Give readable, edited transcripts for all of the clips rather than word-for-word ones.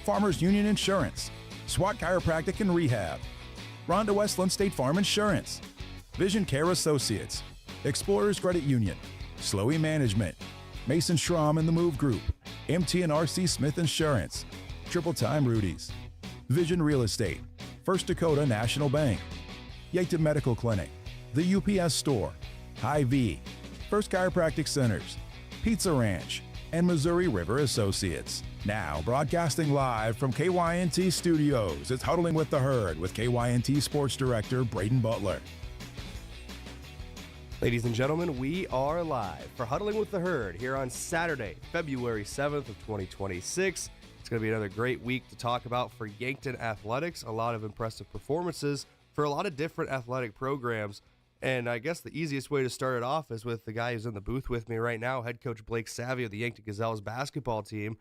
Farmers Union Insurance, SWAT Chiropractic and Rehab, Rhonda Westland State Farm Insurance, Vision Care Associates, Explorers Credit Union, Slowey Management, Mason Schramm and the Move Group, MT and RC Smith Insurance, Triple Time Rudy's, Vision Real Estate, First Dakota National Bank, Yankton Medical Clinic, the UPS Store, Hy-Vee, First Chiropractic Centers, Pizza Ranch, and Missouri River Associates. Now broadcasting live from KYNT Studios, it's Huddling with the Herd with KYNT Sports Director Brayden Butler. Ladies and gentlemen, we are live for Huddling with the Herd here on Saturday, February 7th of 2026. It's going to be another great week to talk about for Yankton athletics. A lot of impressive performances for a lot of different athletic programs. And I guess the easiest way to start it off is with the guy who's in the booth with me right now, head coach Blake Savvy of the Yankton Gazelles basketball team.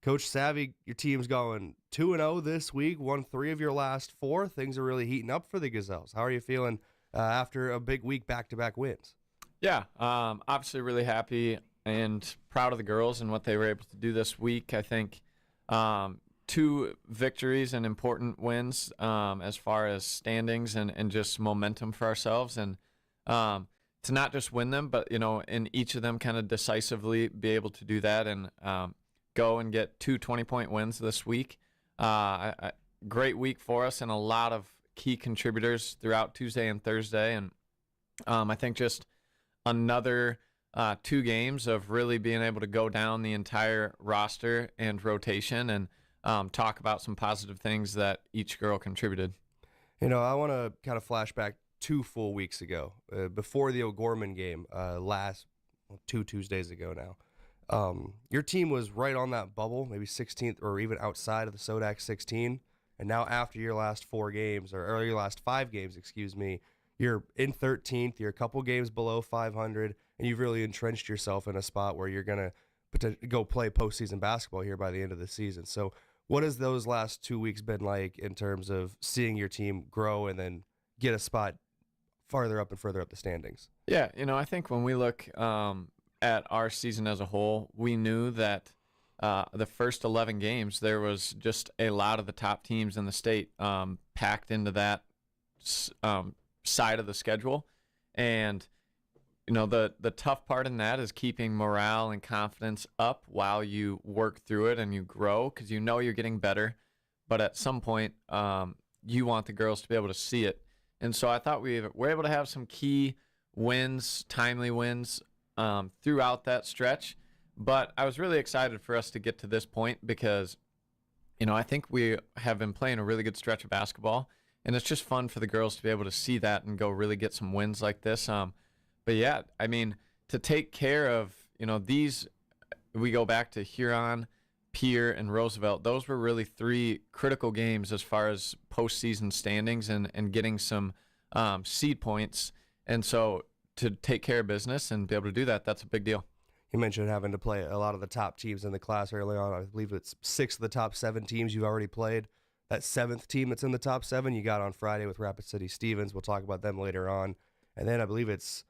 Coach Savvy, your team's going 2-0 this week, won 3 of your last 4. Things are really heating up for the Gazelles. How are you feeling after a big week, back-to-back wins? Yeah, obviously really happy and proud of the girls and what they were able to do this week. I think 2 victories and important wins as far as standings and just momentum for ourselves. And to not just win them, but, in each of them kind of decisively be able to do that and go and get 2 20-point wins this week. Great week for us and a lot of key contributors throughout Tuesday and Thursday. And I think just another 2 games of really being able to go down the entire roster and rotation and talk about some positive things that each girl contributed. I want to kind of flash back 2 full weeks ago, before the O'Gorman game, 2 Tuesdays ago now. Your team was right on that bubble, maybe 16th or even outside of the Sodak 16. And now after your last 4 games, or your last 5 games, you're in 13th. You're a couple games below 500, and you've really entrenched yourself in a spot where you're going to go play postseason basketball here by the end of the season. So what has those last 2 weeks been like in terms of seeing your team grow and then get a spot farther up and further up the standings? Yeah, I think when we look at our season as a whole, we knew that the first 11 games, there was just a lot of the top teams in the state packed into that side of the schedule. And, the tough part in that is keeping morale and confidence up while you work through it and you grow, because you're getting better. But at some point, you want the girls to be able to see it. And so I thought we were able to have some key wins, timely wins throughout that stretch. But I was really excited for us to get to this point because, I think we have been playing a really good stretch of basketball, and it's just fun for the girls to be able to see that and go really get some wins like this. But yeah, to take care of, these, we go back to Huron, Pierre, and Roosevelt. Those were really 3 critical games as far as postseason standings and getting some seed points. And so to take care of business and be able to do that, that's a big deal. You mentioned having to play a lot of the top teams in the class early on. I believe it's 6 of the top 7 teams you've already played. That 7th team that's in the top 7 you got on Friday with Rapid City Stevens. We'll talk about them later on. And then I believe it's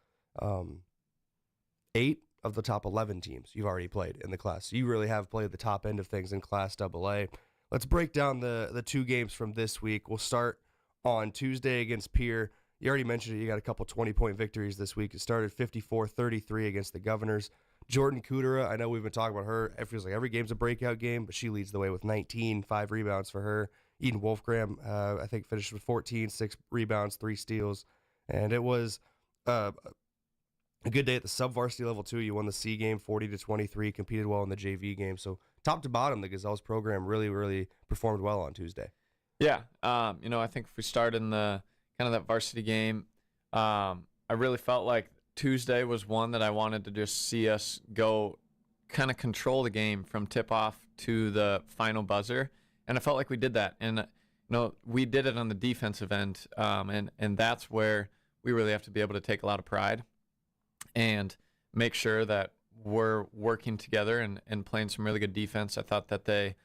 8 of the top 11 teams you've already played in the class. So you really have played the top end of things in Class AA. Let's break down the 2 games from this week. We'll start on Tuesday against Pierre. You already mentioned it. You got a couple 20-point victories this week. It started 54-33 against the Governors. Jordan Kudera, I know we've been talking about her. It feels like every game's a breakout game, but she leads the way with 19, 5 rebounds for her. Eden Wolfgram, I think, finished with 14, 6 rebounds, 3 steals. And it was a good day at the sub-varsity level, too. You won the C game 40-23, competed well in the JV game. So top to bottom, the Gazelles program really, really performed well on Tuesday. Yeah, I think if we start in the kind of that varsity game, I really felt like Tuesday was one that I wanted to just see us go kind of control the game from tip-off to the final buzzer, and I felt like we did that. And we did it on the defensive end, and that's where we really have to be able to take a lot of pride and make sure that we're working together and playing some really good defense. I thought that they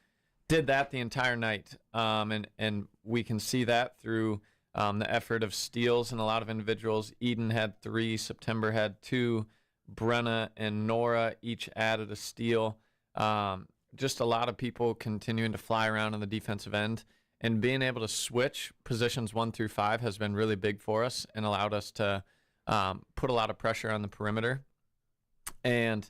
did that the entire night, and we can see that through the effort of steals and a lot of individuals. Eden had 3, September had 2, Brenna and Nora each added a steal. just a lot of people continuing to fly around on the defensive end, and being able to switch positions 1 through 5 has been really big for us and allowed us to put a lot of pressure on the perimeter. And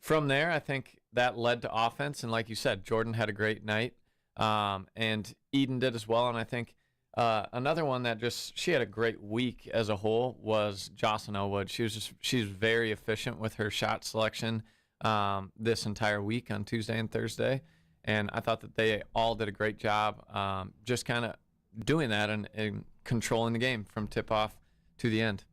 from there, I think that led to offense. And like you said, Jordan had a great night, and Eden did as well. And I think another one that she had a great week as a whole was Jocelyn Elwood. She's very efficient with her shot selection this entire week on Tuesday and Thursday. And I thought that they all did a great job just kind of doing that and controlling the game from tip-off to the end.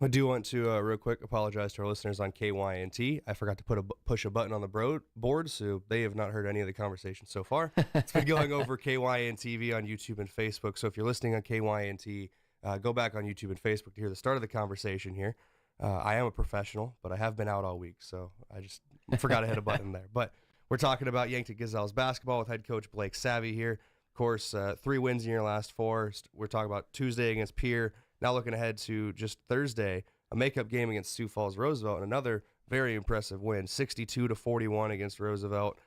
I do want to real quick apologize to our listeners on KYNT. I forgot to push a button on the board, so they have not heard any of the conversation so far. It's been going over KYNTV on YouTube and Facebook. So if you're listening on KYNT, go back on YouTube and Facebook to hear the start of the conversation here. I am a professional, but I have been out all week, so I just forgot to hit a button there. But we're talking about Yankton Gazelles basketball with head coach Blake Savvy here. Of course, 3 wins in your last 4. We're talking about Tuesday against Pierre. Now looking ahead to just Thursday, a makeup game against Sioux Falls Roosevelt, and another very impressive win, 62-41 against Roosevelt.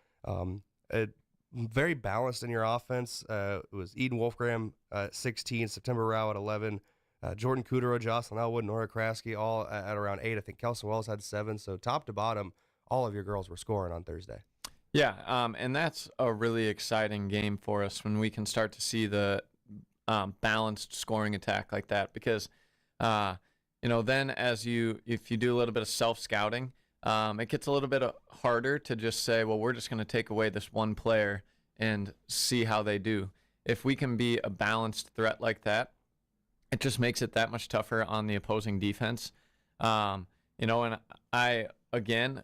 Very balanced in your offense. It was Eden Wolfgram 16, September Rao at 11, Jordan Kudero, Jocelyn Elwood, Nora Kraske all at around 8. I think Kelson Wells had 7. So top to bottom, all of your girls were scoring on Thursday. Yeah, and that's a really exciting game for us when we can start to see the balanced scoring attack like that, because then if you do a little bit of self-scouting, it gets a little bit harder to just say, well, we're just going to take away this one player and see how they do. If we can be a balanced threat like that, it just makes it that much tougher on the opposing defense. And I, again,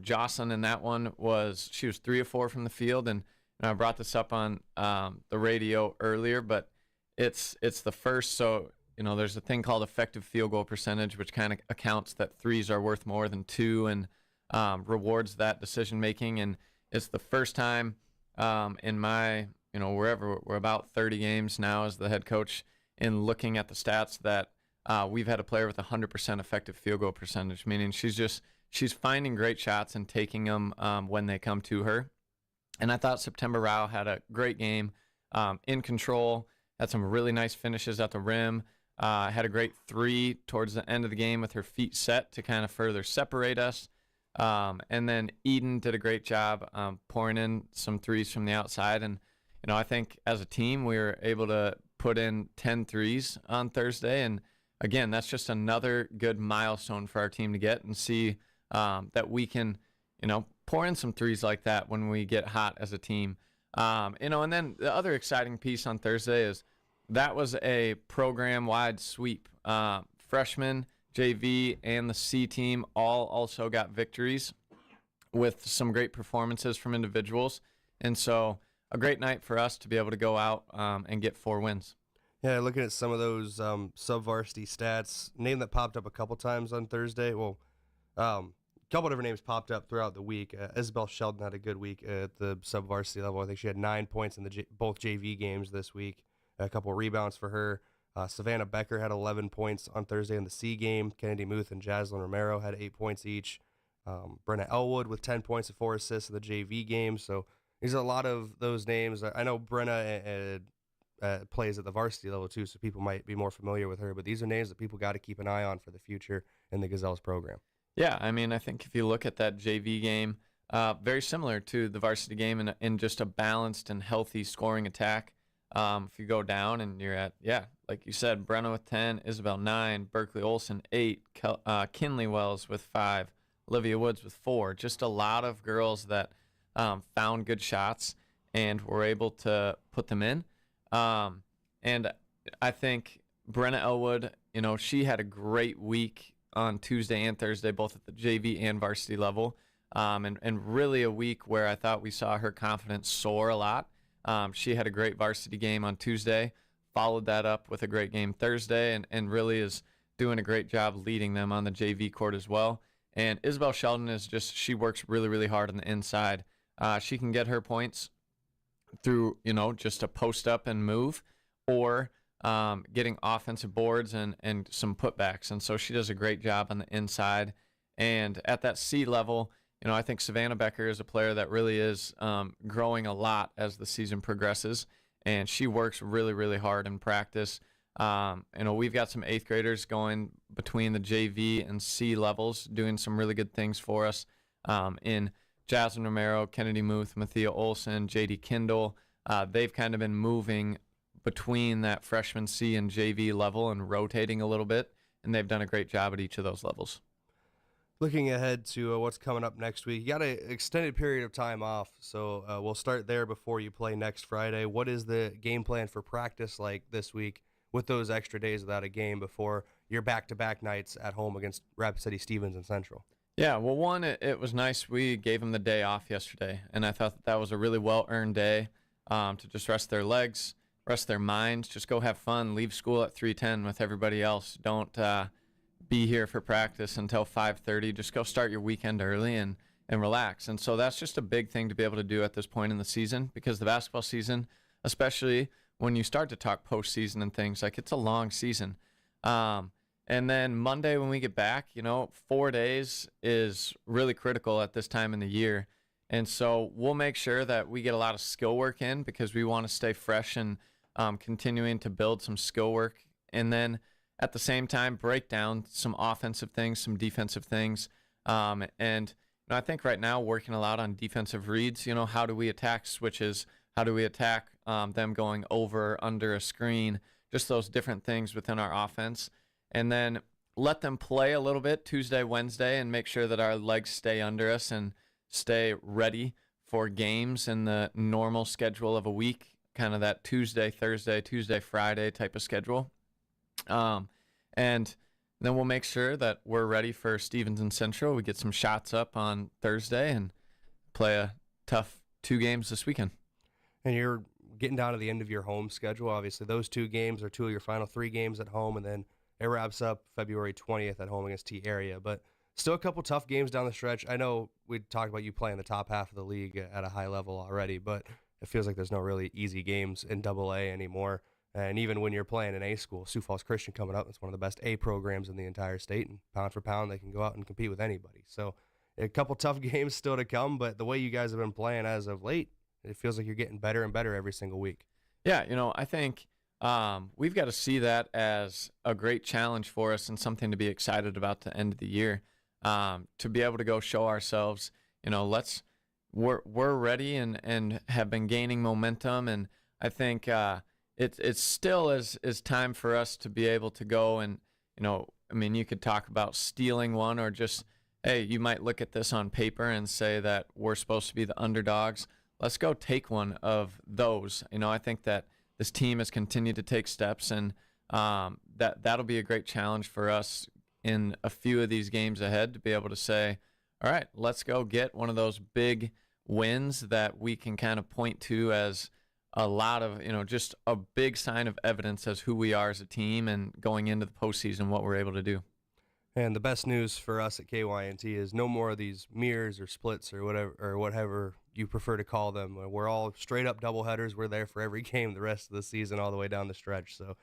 Jocelyn in that one she was 3 of 4 from the field, and I brought this up on the radio earlier, but it's the first. So there's a thing called effective field goal percentage, which kind of accounts that 3s are worth more than 2 and rewards that decision making. And it's the first time in my wherever we're about 30 games now as the head coach, in looking at the stats, that we've had a player with 100% effective field goal percentage, meaning she's finding great shots and taking them when they come to her. And I thought September Rao had a great game, in control, had some really nice finishes at the rim, had a great 3 towards the end of the game with her feet set to kind of further separate us. And then Eden did a great job pouring in some 3s from the outside. And, I think as a team, we were able to put in 10 3s on Thursday. And, again, that's just another good milestone for our team to get and see that we can, pour in some 3s like that when we get hot as a team. And then the other exciting piece on Thursday is that was a program-wide sweep. Freshmen, JV, and the C team all also got victories with some great performances from individuals. And so a great night for us to be able to go out and get 4 wins. Yeah, looking at some of those sub-varsity stats, name that popped up a couple times on Thursday. Well, a couple different names popped up throughout the week. Isabel Sheldon had a good week at the sub-varsity level. I think she had 9 points in both JV games this week. A couple of rebounds for her. Savannah Becker had 11 points on Thursday in the C game. Kennedy Muth and Jaslyn Romero had 8 points each. Brenna Elwood with 10 points and 4 assists in the JV game. So these are a lot of those names. I know Brenna plays at the varsity level too, so people might be more familiar with her. But these are names that people got to keep an eye on for the future in the Gazelles program. Yeah, I mean, I think if you look at that JV game, very similar to the varsity game in just a balanced and healthy scoring attack. If you go down and you're at, like you said, Brenna with 10, Isabel 9, Berkeley Olson 8, Kinley Wells with 5, Olivia Woods with 4. Just a lot of girls that found good shots and were able to put them in. And I think Brenna Elwood, she had a great week on Tuesday and Thursday, both at the JV and varsity level. And really a week where I thought we saw her confidence soar a lot. She had a great varsity game on Tuesday, followed that up with a great game Thursday, and really is doing a great job leading them on the JV court as well. And Isabel Sheldon she works really, really hard on the inside. She can get her points through, just a post up and move, or getting offensive boards and some putbacks. And so she does a great job on the inside. And at that C level, I think Savannah Becker is a player that really is growing a lot as the season progresses, and she works really, really hard in practice. We've got some 8th graders going between the JV and C levels, doing some really good things for us in Jasmine Romero, Kennedy Muth, Mathia Olson, JD Kindle. They've kind of been moving between that freshman C and JV level and rotating a little bit, and they've done a great job at each of those levels. Looking ahead to what's coming up next week, you got an extended period of time off, so we'll start there before you play next Friday. What is the game plan for practice like this week with those extra days without a game before your back-to-back nights at home against Rapid City, Stevens, and Central? Yeah, well, one, it was nice. We gave them the day off yesterday, and I thought that was a really well-earned day to just rest their legs, rest their minds, just go have fun, leave school at 3:10 with everybody else. Don't be here for practice until 5:30. Just go start your weekend early and relax. And so that's just a big thing to be able to do at this point in the season, because the basketball season, especially when you start to talk postseason and things, like, it's a long season. And then Monday when we get back, 4 days is really critical at this time in the year. And so we'll make sure that we get a lot of skill work in, because we want to stay fresh and continuing to build some skill work. And then at the same time, break down some offensive things, some defensive things. I think right now working a lot on defensive reads. How do we attack switches? How do we attack them going over, under a screen? Just those different things within our offense. And then let them play a little bit Tuesday, Wednesday, and make sure that our legs stay under us and stay ready for games in the normal schedule of a week, kind of that Tuesday, Thursday, Tuesday, Friday type of schedule. And then we'll make sure that we're ready for Stevens and Central. We get some shots up on Thursday and play a tough 2 games this weekend. And you're getting down to the end of your home schedule. Obviously, those 2 games are 2 of your final 3 games at home, and then it wraps up February 20th at home against T Area. But still a couple tough games down the stretch. I know we talked about you playing the top half of the league at a high level already, but it feels like there's no really easy games in AA anymore. And even when you're playing an A school, Sioux Falls Christian coming up, it's one of the best A programs in the entire state, and pound for pound, they can go out and compete with anybody. So a couple tough games still to come, but the way you guys have been playing as of late, it feels like you're getting better and better every single week. Yeah, I think we've got to see that as a great challenge for us and something to be excited about the end of the year, to be able to go show ourselves, we're ready and have been gaining momentum. And I think it's still is time for us to be able to go and, you could talk about stealing one, or just, hey, you might look at this on paper and say that we're supposed to be the underdogs. Let's go take one of those. I think that this team has continued to take steps, and that'll be a great challenge for us in a few of these games ahead to be able to say, all right, let's go get one of those big wins that we can kind of point to as a lot of, just a big sign of evidence as who we are as a team and going into the postseason, what we're able to do. And the best news for us at KYNT is no more of these mirrors or splits or whatever you prefer to call them. We're all straight up doubleheaders. We're there for every game the rest of the season, all the way down the stretch. So,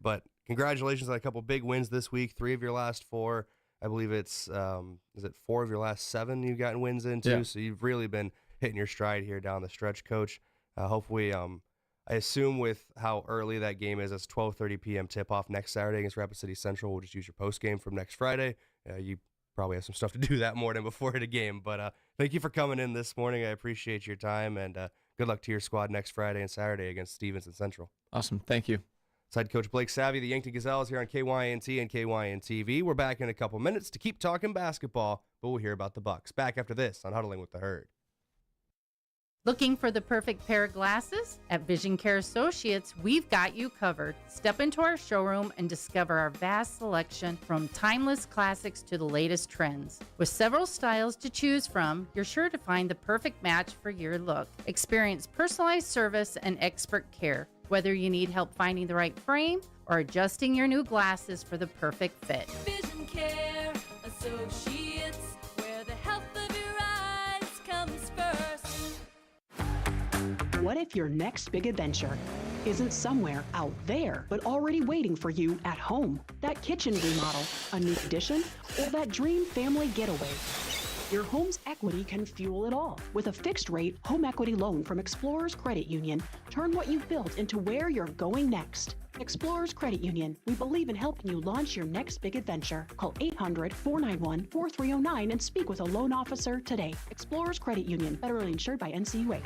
but congratulations on a couple big wins this week. 3 of your last 4. I believe it's, is it 4 of your last 7 you've gotten wins into? Yeah. So you've really been hitting your stride here down the stretch, Coach. Hopefully, I assume with how early that game is, it's 12:30 p.m. tip-off next Saturday against Rapid City Central. We'll just use your post-game from next Friday. You probably have some stuff to do that morning before the game. But thank you for coming in this morning. I appreciate your time, and good luck to your squad next Friday and Saturday against Stevens and Central. Awesome. Thank you. It's head coach Blake Savvy, the Yankton Gazelles, here on KYNT and KYN-TV. We're back in a couple minutes to keep talking basketball, but we'll hear about the Bucks. Back after this on Huddling with the Herd. Looking for the perfect pair of glasses? At Vision Care Associates, we've got you covered. Step into our showroom and discover our vast selection, from timeless classics to the latest trends. With several styles to choose from, you're sure to find the perfect match for your look. Experience personalized service and expert care, whether you need help finding the right frame or adjusting your new glasses for the perfect fit. Vision Care Associates, where the health of your eyes comes first. What if your next big adventure isn't somewhere out there, but already waiting for you at home? That kitchen remodel, a new addition, or that dream family getaway? Your home's equity can fuel it all. With a fixed-rate home equity loan from Explorers Credit Union, turn what you've built into where you're going next. Explorers Credit Union, we believe in helping you launch your next big adventure. Call 800-491-4309 and speak with a loan officer today. Explorers Credit Union, federally insured by NCUA.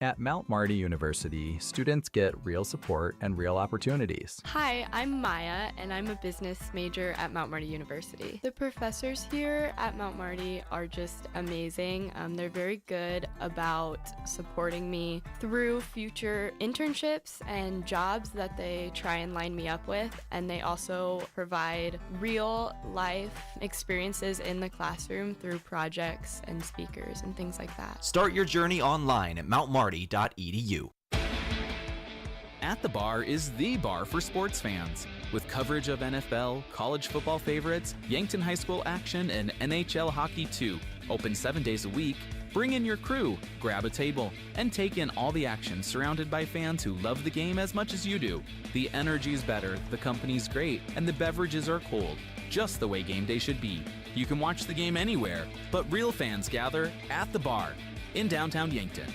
At Mount Marty University, students get real support and real opportunities. Hi, I'm Maya, and I'm a business major at Mount Marty University. The professors here at Mount Marty are just amazing. They're very good about supporting me through future internships and jobs that they try and line me up with, and they also provide real life experiences in the classroom through projects and speakers and things like that. Start your journey online at mountmarty.edu. At the Bar is the bar for sports fans. With coverage of NFL, college football favorites, Yankton High School action, and NHL hockey too. Open 7 days a week. Bring in your crew, grab a table, and take in all the action surrounded by fans who love the game as much as you do. The energy's better, the company's great, and the beverages are cold, just the way game day should be. You can watch the game anywhere, but real fans gather at the Bar in downtown Yankton.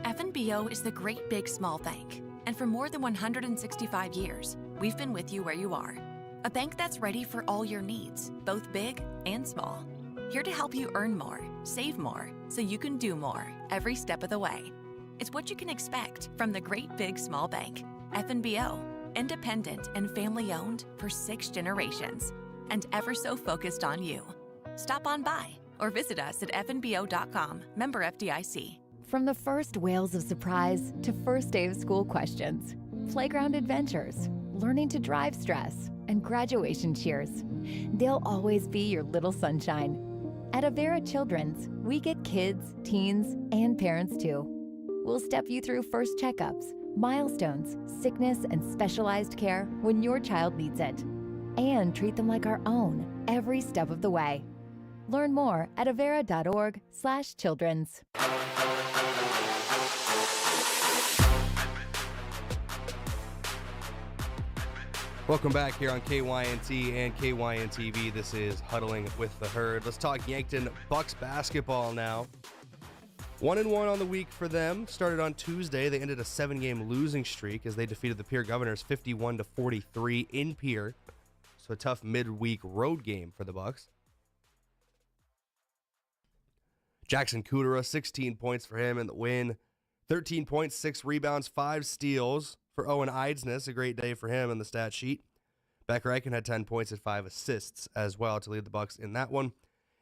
FNBO is the great big small bank, and for more than 165 years, we've been with you where you are. A bank that's ready for all your needs, both big and small. Here to help you earn more, save more, so you can do more every step of the way. It's what you can expect from the great big small bank. FNBO, independent and family owned for 6 generations, and ever so focused on you. Stop on by or visit us at fnbo.com, member FDIC. From the first wails of surprise to first day of school questions, playground adventures, learning to drive stress, and graduation cheers, they'll always be your little sunshine. At Avera Children's, we get kids, teens, and parents too. We'll step you through first checkups, milestones, sickness, and specialized care when your child needs it, and treat them like our own every step of the way. Learn more at avera.org/children's. Welcome back here on KYNT and KYNTV. This is Huddling with the Herd. Let's talk Yankton Bucks basketball now. 1-1 on the week for them. Started on Tuesday. They ended a 7-game losing streak as they defeated the Pierre Governors 51-43 in Pierre. So a tough midweek road game for the Bucks. Jackson Kudera, 16 points for him in the win. 13 points, 6 rebounds, 5 steals for Owen Eidsness. A great day for him in the stat sheet. Becker Eichen had 10 points and 5 assists as well to lead the Bucks in that one.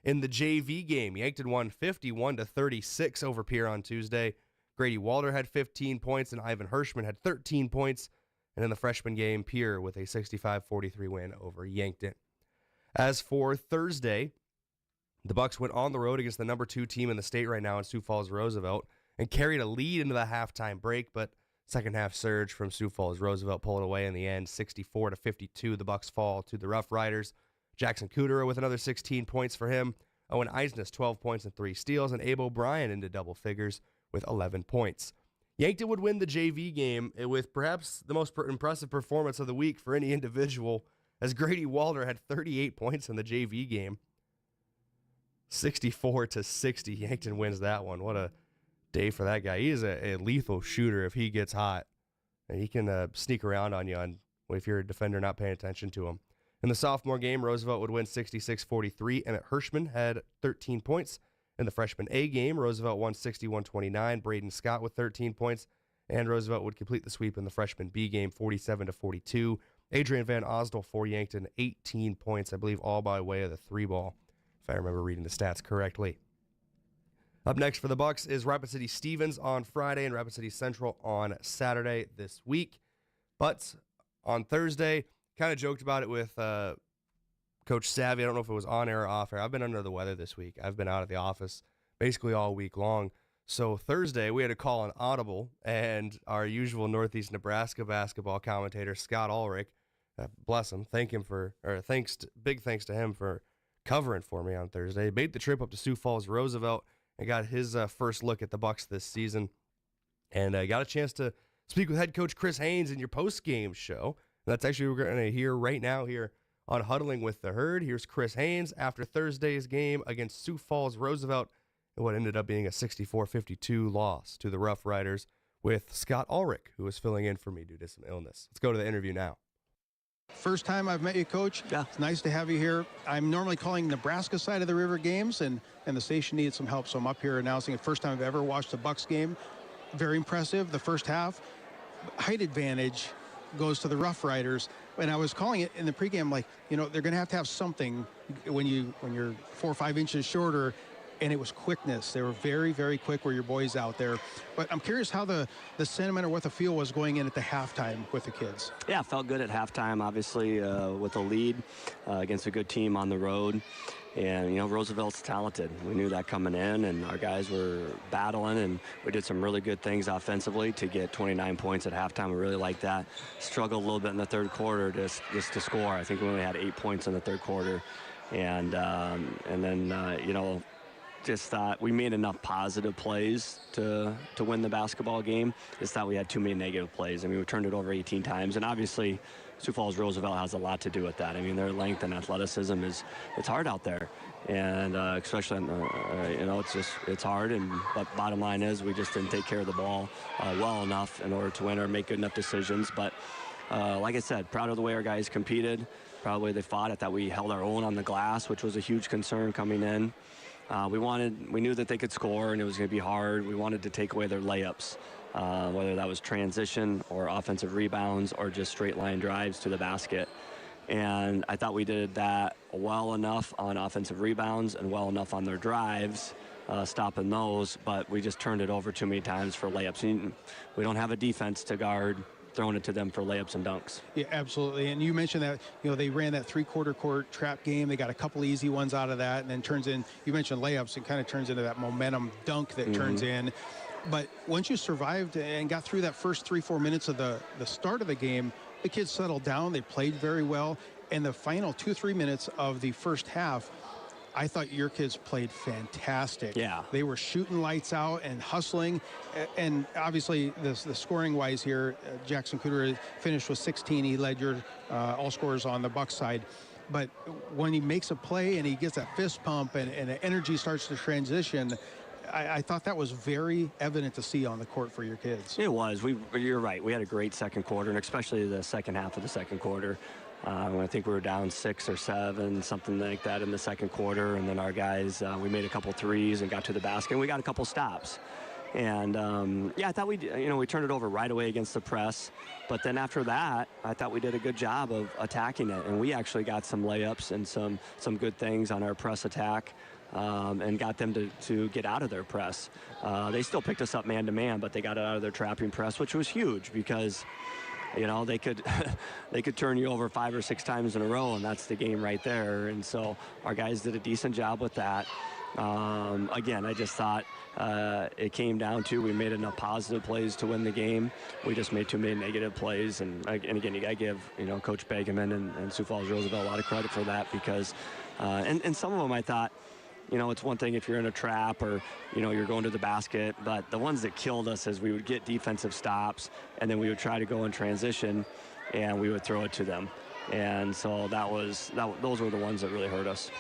In the JV game, Yankton won 51-36 over Pierre on Tuesday. Grady Walder had 15 points and Ivan Hirschman had 13 points. And in the freshman game, Pierre with a 65-43 win over Yankton. As for Thursday, the Bucks went on the road against the number 2 team in the state right now in Sioux Falls Roosevelt and carried a lead into the halftime break, but second half surge from Sioux Falls Roosevelt pulled away in the end, 64-52. The Bucks fall to the Rough Riders. Jackson Kudera with another 16 points for him. Owen Eidsness, 12 points and 3 steals, and Abe O'Brien into double figures with 11 points. Yankton would win the JV game with perhaps the most impressive performance of the week for any individual, as Grady Walder had 38 points in the JV game. 64-60. Yankton wins that one. What a day for that guy. He is a lethal shooter if he gets hot. And he can sneak around on you if you're a defender not paying attention to him. In the sophomore game, Roosevelt would win 66-43. Emmett Hirschman had 13 points. In the freshman A game, Roosevelt won 61-29. Brayden Scott with 13 points. And Roosevelt would complete the sweep in the freshman B game, 47-42. Adrian Van Osdol for Yankton, 18 points, I believe, all by way of the 3-ball, if I remember reading the stats correctly. Up next for the Bucks is Rapid City Stevens on Friday and Rapid City Central on Saturday this week. But on Thursday, kind of joked about it with Coach Savvy. I don't know if it was on air or off air. I've been under the weather this week. I've been out of the office basically all week long. So Thursday, we had to call an audible, and our usual Northeast Nebraska basketball commentator, Scott Ulrich, bless him, big thanks to him for covering for me on Thursday. Made the trip up to Sioux Falls Roosevelt and got his first look at the Bucks this season, and got a chance to speak with head coach Chris Haynes in your post-game show. And that's actually what we're going to hear right now here On Huddling with the Herd, here's Chris Haynes after Thursday's game against Sioux Falls Roosevelt and what ended up being a 64-52 loss to the Rough Riders with Scott Ulrich, who was filling in for me due to some illness. Let's go to the interview now. First time I've met you, Coach. Yeah. It's nice to have you here. I'm normally calling Nebraska side of the river games, and the station needed some help, so I'm up here announcing it. First time I've ever watched a Bucks game. Very impressive. The first half, height advantage goes to the Rough Riders. And I was calling it in the pregame, like, they're going to have something when you're 4 or 5 inches shorter. And it was quickness. They were very, very quick where your boys out there. But I'm curious how the sentiment or what the feel was going in at the halftime with the kids. Yeah, felt good at halftime, obviously, with a lead against a good team on the road. And, Roosevelt's talented. We knew that coming in, and our guys were battling, and we did some really good things offensively to get 29 points at halftime. We really liked that. Struggled a little bit in the third quarter just to score. I think we only had 8 points in the third quarter. And then, just thought we made enough positive plays to win the basketball game. Just thought we had too many negative plays. I mean, we turned it over 18 times, and obviously Sioux Falls Roosevelt has a lot to do with that. I mean, their length and athleticism it's hard out there, and especially it's hard. But bottom line is we just didn't take care of the ball well enough in order to win or make good enough decisions. But like I said, proud of the way our guys competed. Proud of the way they fought. I thought we held our own on the glass, which was a huge concern coming in. We knew that they could score and it was going to be hard. We wanted to take away their layups, whether that was transition or offensive rebounds or just straight line drives to the basket. And I thought we did that well enough on offensive rebounds and well enough on their drives, stopping those, but we just turned it over too many times for layups. We don't have a defense to guard throwing it to them for layups and dunks. Yeah, absolutely. And you mentioned that, they ran that three-quarter court trap game. They got a couple easy ones out of that, and then you mentioned layups, it kind of turns into that momentum dunk that turns in. But once you survived and got through that first 3-4 minutes of the start of the game, the kids settled down. They played very well. And the final 2-3 minutes of the first half, I thought your kids played fantastic. Yeah. They were shooting lights out and hustling. And obviously, the scoring-wise here, Jackson Cooter finished with 16. He led your all scorers on the Bucks side. But when he makes a play and he gets that fist pump and the energy starts to transition, I thought that was very evident to see on the court for your kids. It was. You're right. We had a great second quarter, and especially the second half of the second quarter. I think we were down 6 or 7, something like that in the second quarter. And then our guys, we made a couple threes and got to the basket. And we got a couple stops. And, I thought we turned it over right away against the press. But then after that, I thought we did a good job of attacking it. And we actually got some layups and some good things on our press attack. And got them to get out of their press. They still picked us up man-to-man, but they got it out of their trapping press, which was huge because they could turn you over 5 or 6 times in a row, and that's the game right there. And so our guys did a decent job with that. Again, I just thought it came down to we made enough positive plays to win the game. We just made too many negative plays. And again, you got to give Coach Begeman and Sioux Falls Roosevelt a lot of credit for that because and some of them I thought, it's one thing if you're in a trap or, you're going to the basket, but the ones that killed us is we would get defensive stops and then we would try to go in transition and we would throw it to them. And so those were the ones that really hurt us.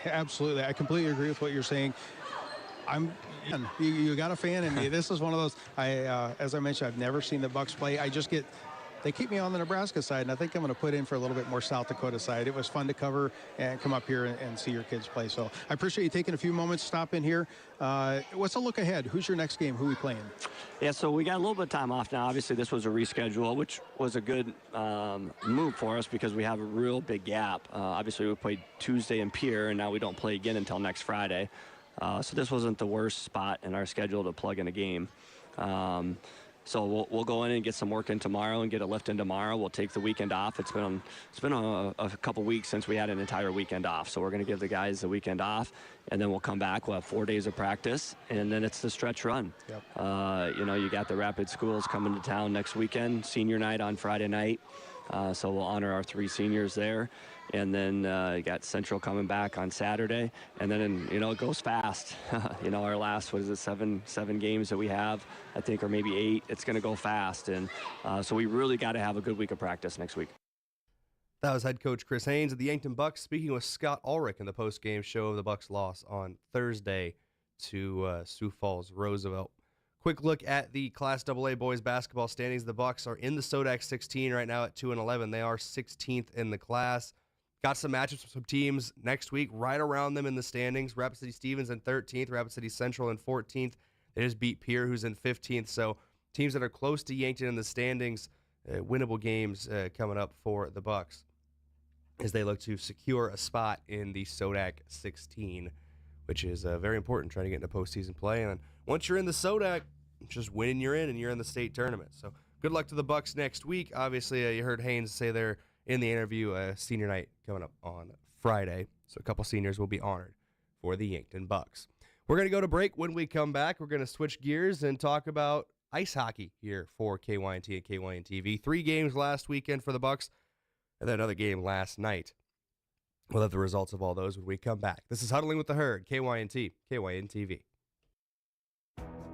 Absolutely. I completely agree with what you're saying. You got a fan in me. This is one of those, as I mentioned, I've never seen the Bucks play. They keep me on the Nebraska side, and I think I'm going to put in for a little bit more South Dakota side. It was fun to cover and come up here and see your kids play. So I appreciate you taking a few moments to stop in here. What's a look ahead? Who's your next game? Who are we playing? Yeah, so we got a little bit of time off now. Obviously, this was a reschedule, which was a good move for us because we have a real big gap. Obviously, we played Tuesday in Pierre, and now we don't play again until next Friday. So this wasn't the worst spot in our schedule to plug in a game. So we'll go in and get some work in tomorrow and get a lift in tomorrow. We'll take the weekend off. It's been a couple weeks since we had an entire weekend off. So we're going to give the guys the weekend off, and then we'll come back. We'll have 4 days of practice, and then it's the stretch run. Yep. You got the Rapid Schools coming to town next weekend, senior night on Friday night. So we'll honor our 3 seniors there. And then you got Central coming back on Saturday. And then, it goes fast. Our last, 7 games that we have, I think, or maybe 8. It's going to go fast. And so we really got to have a good week of practice next week. That was head coach Chris Haynes of the Yankton Bucks speaking with Scott Ulrich in the post-game show of the Bucks' loss on Thursday to Sioux Falls Roosevelt. Quick look at the Class AA boys basketball standings. The Bucks are in the SODAC 16 right now at 2-11. They are 16th in the class. Got some matchups with some teams next week right around them in the standings. Rapid City Stevens in 13th, Rapid City Central in 14th. They just beat Pierre, who's in 15th. So teams that are close to Yankton in the standings, winnable games coming up for the Bucks as they look to secure a spot in the SODAC 16, which is very important trying to get into postseason play. And once you're in the SODAC, just winning you're in, and you're in the state tournament. So good luck to the Bucks next week. Obviously, you heard Haynes say there in the interview, senior night coming up on Friday. So a couple seniors will be honored for the Yankton Bucks. We're going to go to break. When we come back, we're going to switch gears and talk about ice hockey here for KYNT and KYNTV. 3 games last weekend for the Bucks, and then another game last night. We'll have the results of all those when we come back. This is Huddling with the Herd, KYNT, KYNTV.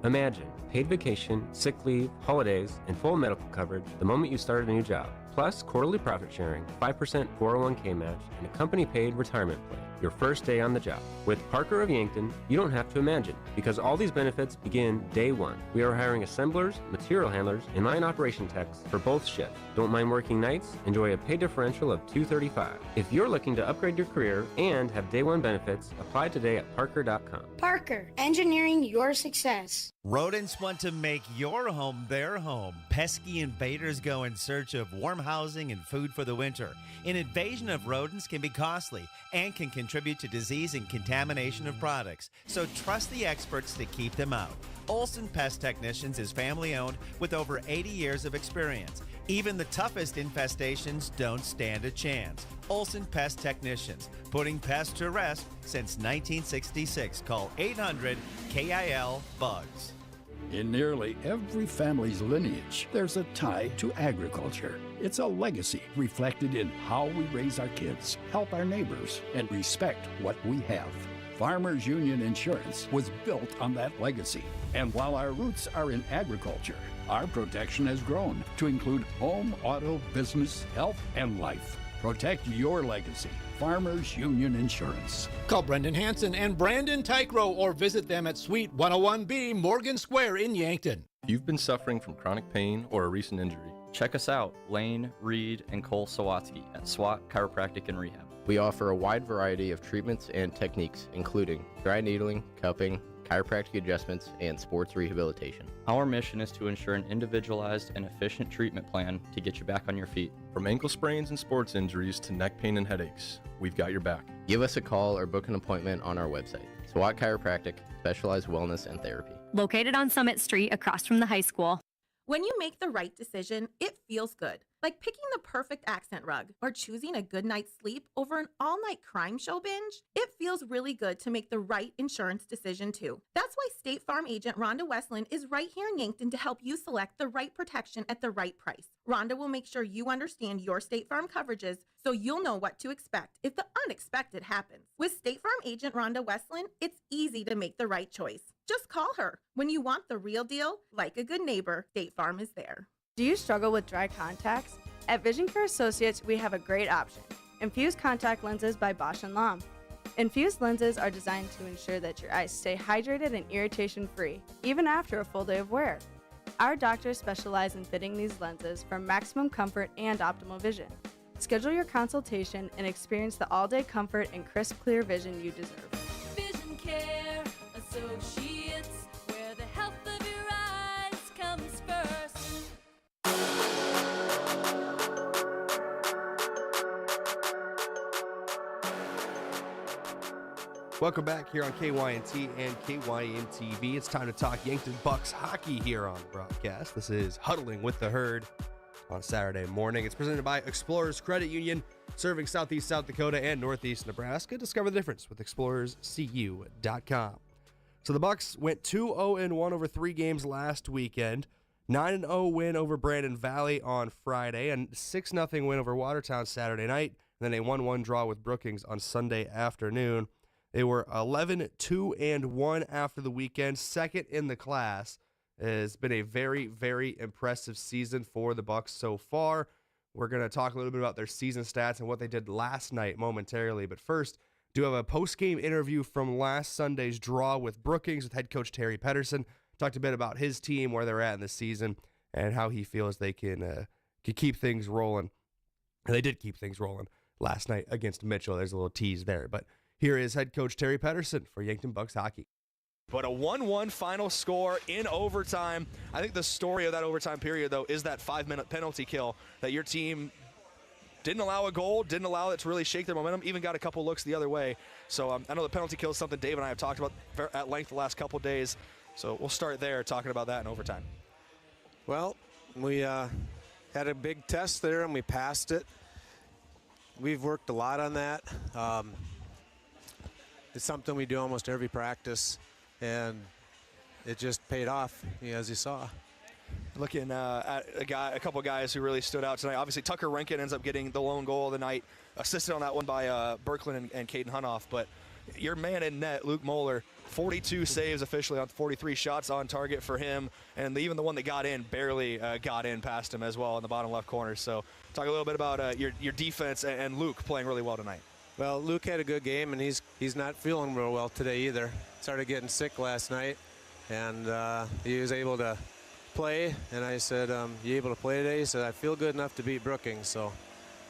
Imagine paid vacation, sick leave, holidays, and full medical coverage the moment you started a new job. Plus quarterly profit sharing, 5% 401k match, and a company-paid retirement plan your first day on the job. With Parker of Yankton, you don't have to imagine, because all these benefits begin day one. We are hiring assemblers, material handlers, and line operation techs for both shifts. Don't mind working nights? Enjoy a pay differential of $235. If you're looking to upgrade your career and have day one benefits, apply today at parker.com. Parker, engineering your success. Rodents want to make your home their home. Pesky invaders go in search of warm housing and food for the winter. An invasion of rodents can be costly and can contribute to disease and contamination of products. So trust the experts to keep them out. Olson Pest Technicians is family owned with over 80 years of experience. Even the toughest infestations don't stand a chance. Olson Pest Technicians, putting pests to rest since 1966. Call 800-KIL-BUGS. In nearly every family's lineage, there's a tie to agriculture. It's a legacy reflected in how we raise our kids, help our neighbors, and respect what we have. Farmers Union Insurance was built on that legacy. And while our roots are in agriculture, our protection has grown to include home, auto, business, health, and life. Protect your legacy. Farmers Union Insurance. Call Brendan Hansen and Brandon Tykrow or visit them at Suite 101B Morgan Square in Yankton. If you've been suffering from chronic pain or a recent injury, check us out, Lane, Reed, and Cole Sawatsky at SWAT Chiropractic and Rehab. We offer a wide variety of treatments and techniques, including dry needling, cupping, chiropractic adjustments, and sports rehabilitation. Our mission is to ensure an individualized and efficient treatment plan to get you back on your feet. From ankle sprains and sports injuries to neck pain and headaches, we've got your back. Give us a call or book an appointment on our website. SWAT Chiropractic, specialized wellness and therapy. Located on Summit Street across from the high school. When you make the right decision, it feels good. Like picking the perfect accent rug or choosing a good night's sleep over an all-night crime show binge. It feels really good to make the right insurance decision too. That's why State Farm agent Rhonda Westland is right here in Yankton to help you select the right protection at the right price. Rhonda will make sure you understand your State Farm coverages so you'll know what to expect if the unexpected happens. With State Farm agent Rhonda Westland, it's easy to make the right choice. Just call her. When you want the real deal, like a good neighbor, State Farm is there. Do you struggle with dry contacts? At Vision Care Associates, we have a great option. Infused contact lenses by Bosch & Lomb. Infused lenses are designed to ensure that your eyes stay hydrated and irritation-free, even after a full day of wear. Our doctors specialize in fitting these lenses for maximum comfort and optimal vision. Schedule your consultation and experience the all-day comfort and crisp, clear vision you deserve. Vision Care Associates, where the health of your eyes comes first. Welcome back here on KYNT and KYNTV. It's time to talk Yankton Bucks hockey here on the broadcast. This is Huddling with the Herd on Saturday morning. It's presented by Explorers Credit Union, serving Southeast South Dakota and Northeast Nebraska. Discover the difference with explorerscu.com. So the Bucks went 2-0-1 over 3 games last weekend. 9-0 win over Brandon Valley on Friday, and 6-0 win over Watertown Saturday night, and then a 1-1 draw with Brookings on Sunday afternoon. They were 11-2-1 after the weekend, second in the class. It's been a very, very impressive season for the Bucks so far. We're going to talk a little bit about their season stats and what they did last night momentarily. But first, do have a post-game interview from last Sunday's draw with Brookings with head coach Terry Pedersen. Talked a bit about his team, where they're at in the season, and how he feels they can keep things rolling. And they did keep things rolling last night against Mitchell. There's a little tease there. But here is head coach Terry Pedersen for Yankton Bucks hockey. But a 1-1 final score in overtime. I think the story of that overtime period, though, is that 5-minute penalty kill that your team didn't allow a goal, didn't allow it to really shake their momentum, even got a couple looks the other way. So I know the penalty kill is something Dave and I have talked about at length the last couple days. So we'll start there talking about that in overtime. Well, we had a big test there and we passed it. We've worked a lot on that. It's something we do almost every practice, and it just paid off, as you saw. Looking at a couple of guys who really stood out tonight. Obviously, Tucker Renkin ends up getting the lone goal of the night, assisted on that one by Berkland and Caden Hunoff. But your man in net, Luke Moeller, 42 saves officially on 43 shots on target for him, and even the one that got in barely got in past him as well in the bottom left corner. So talk a little bit about your defense and Luke playing really well tonight. Well, Luke had a good game, and he's not feeling real well today either. Started getting sick last night, and he was able to play. And I said, "You able to play today?" He said, "I feel good enough to beat Brookings." So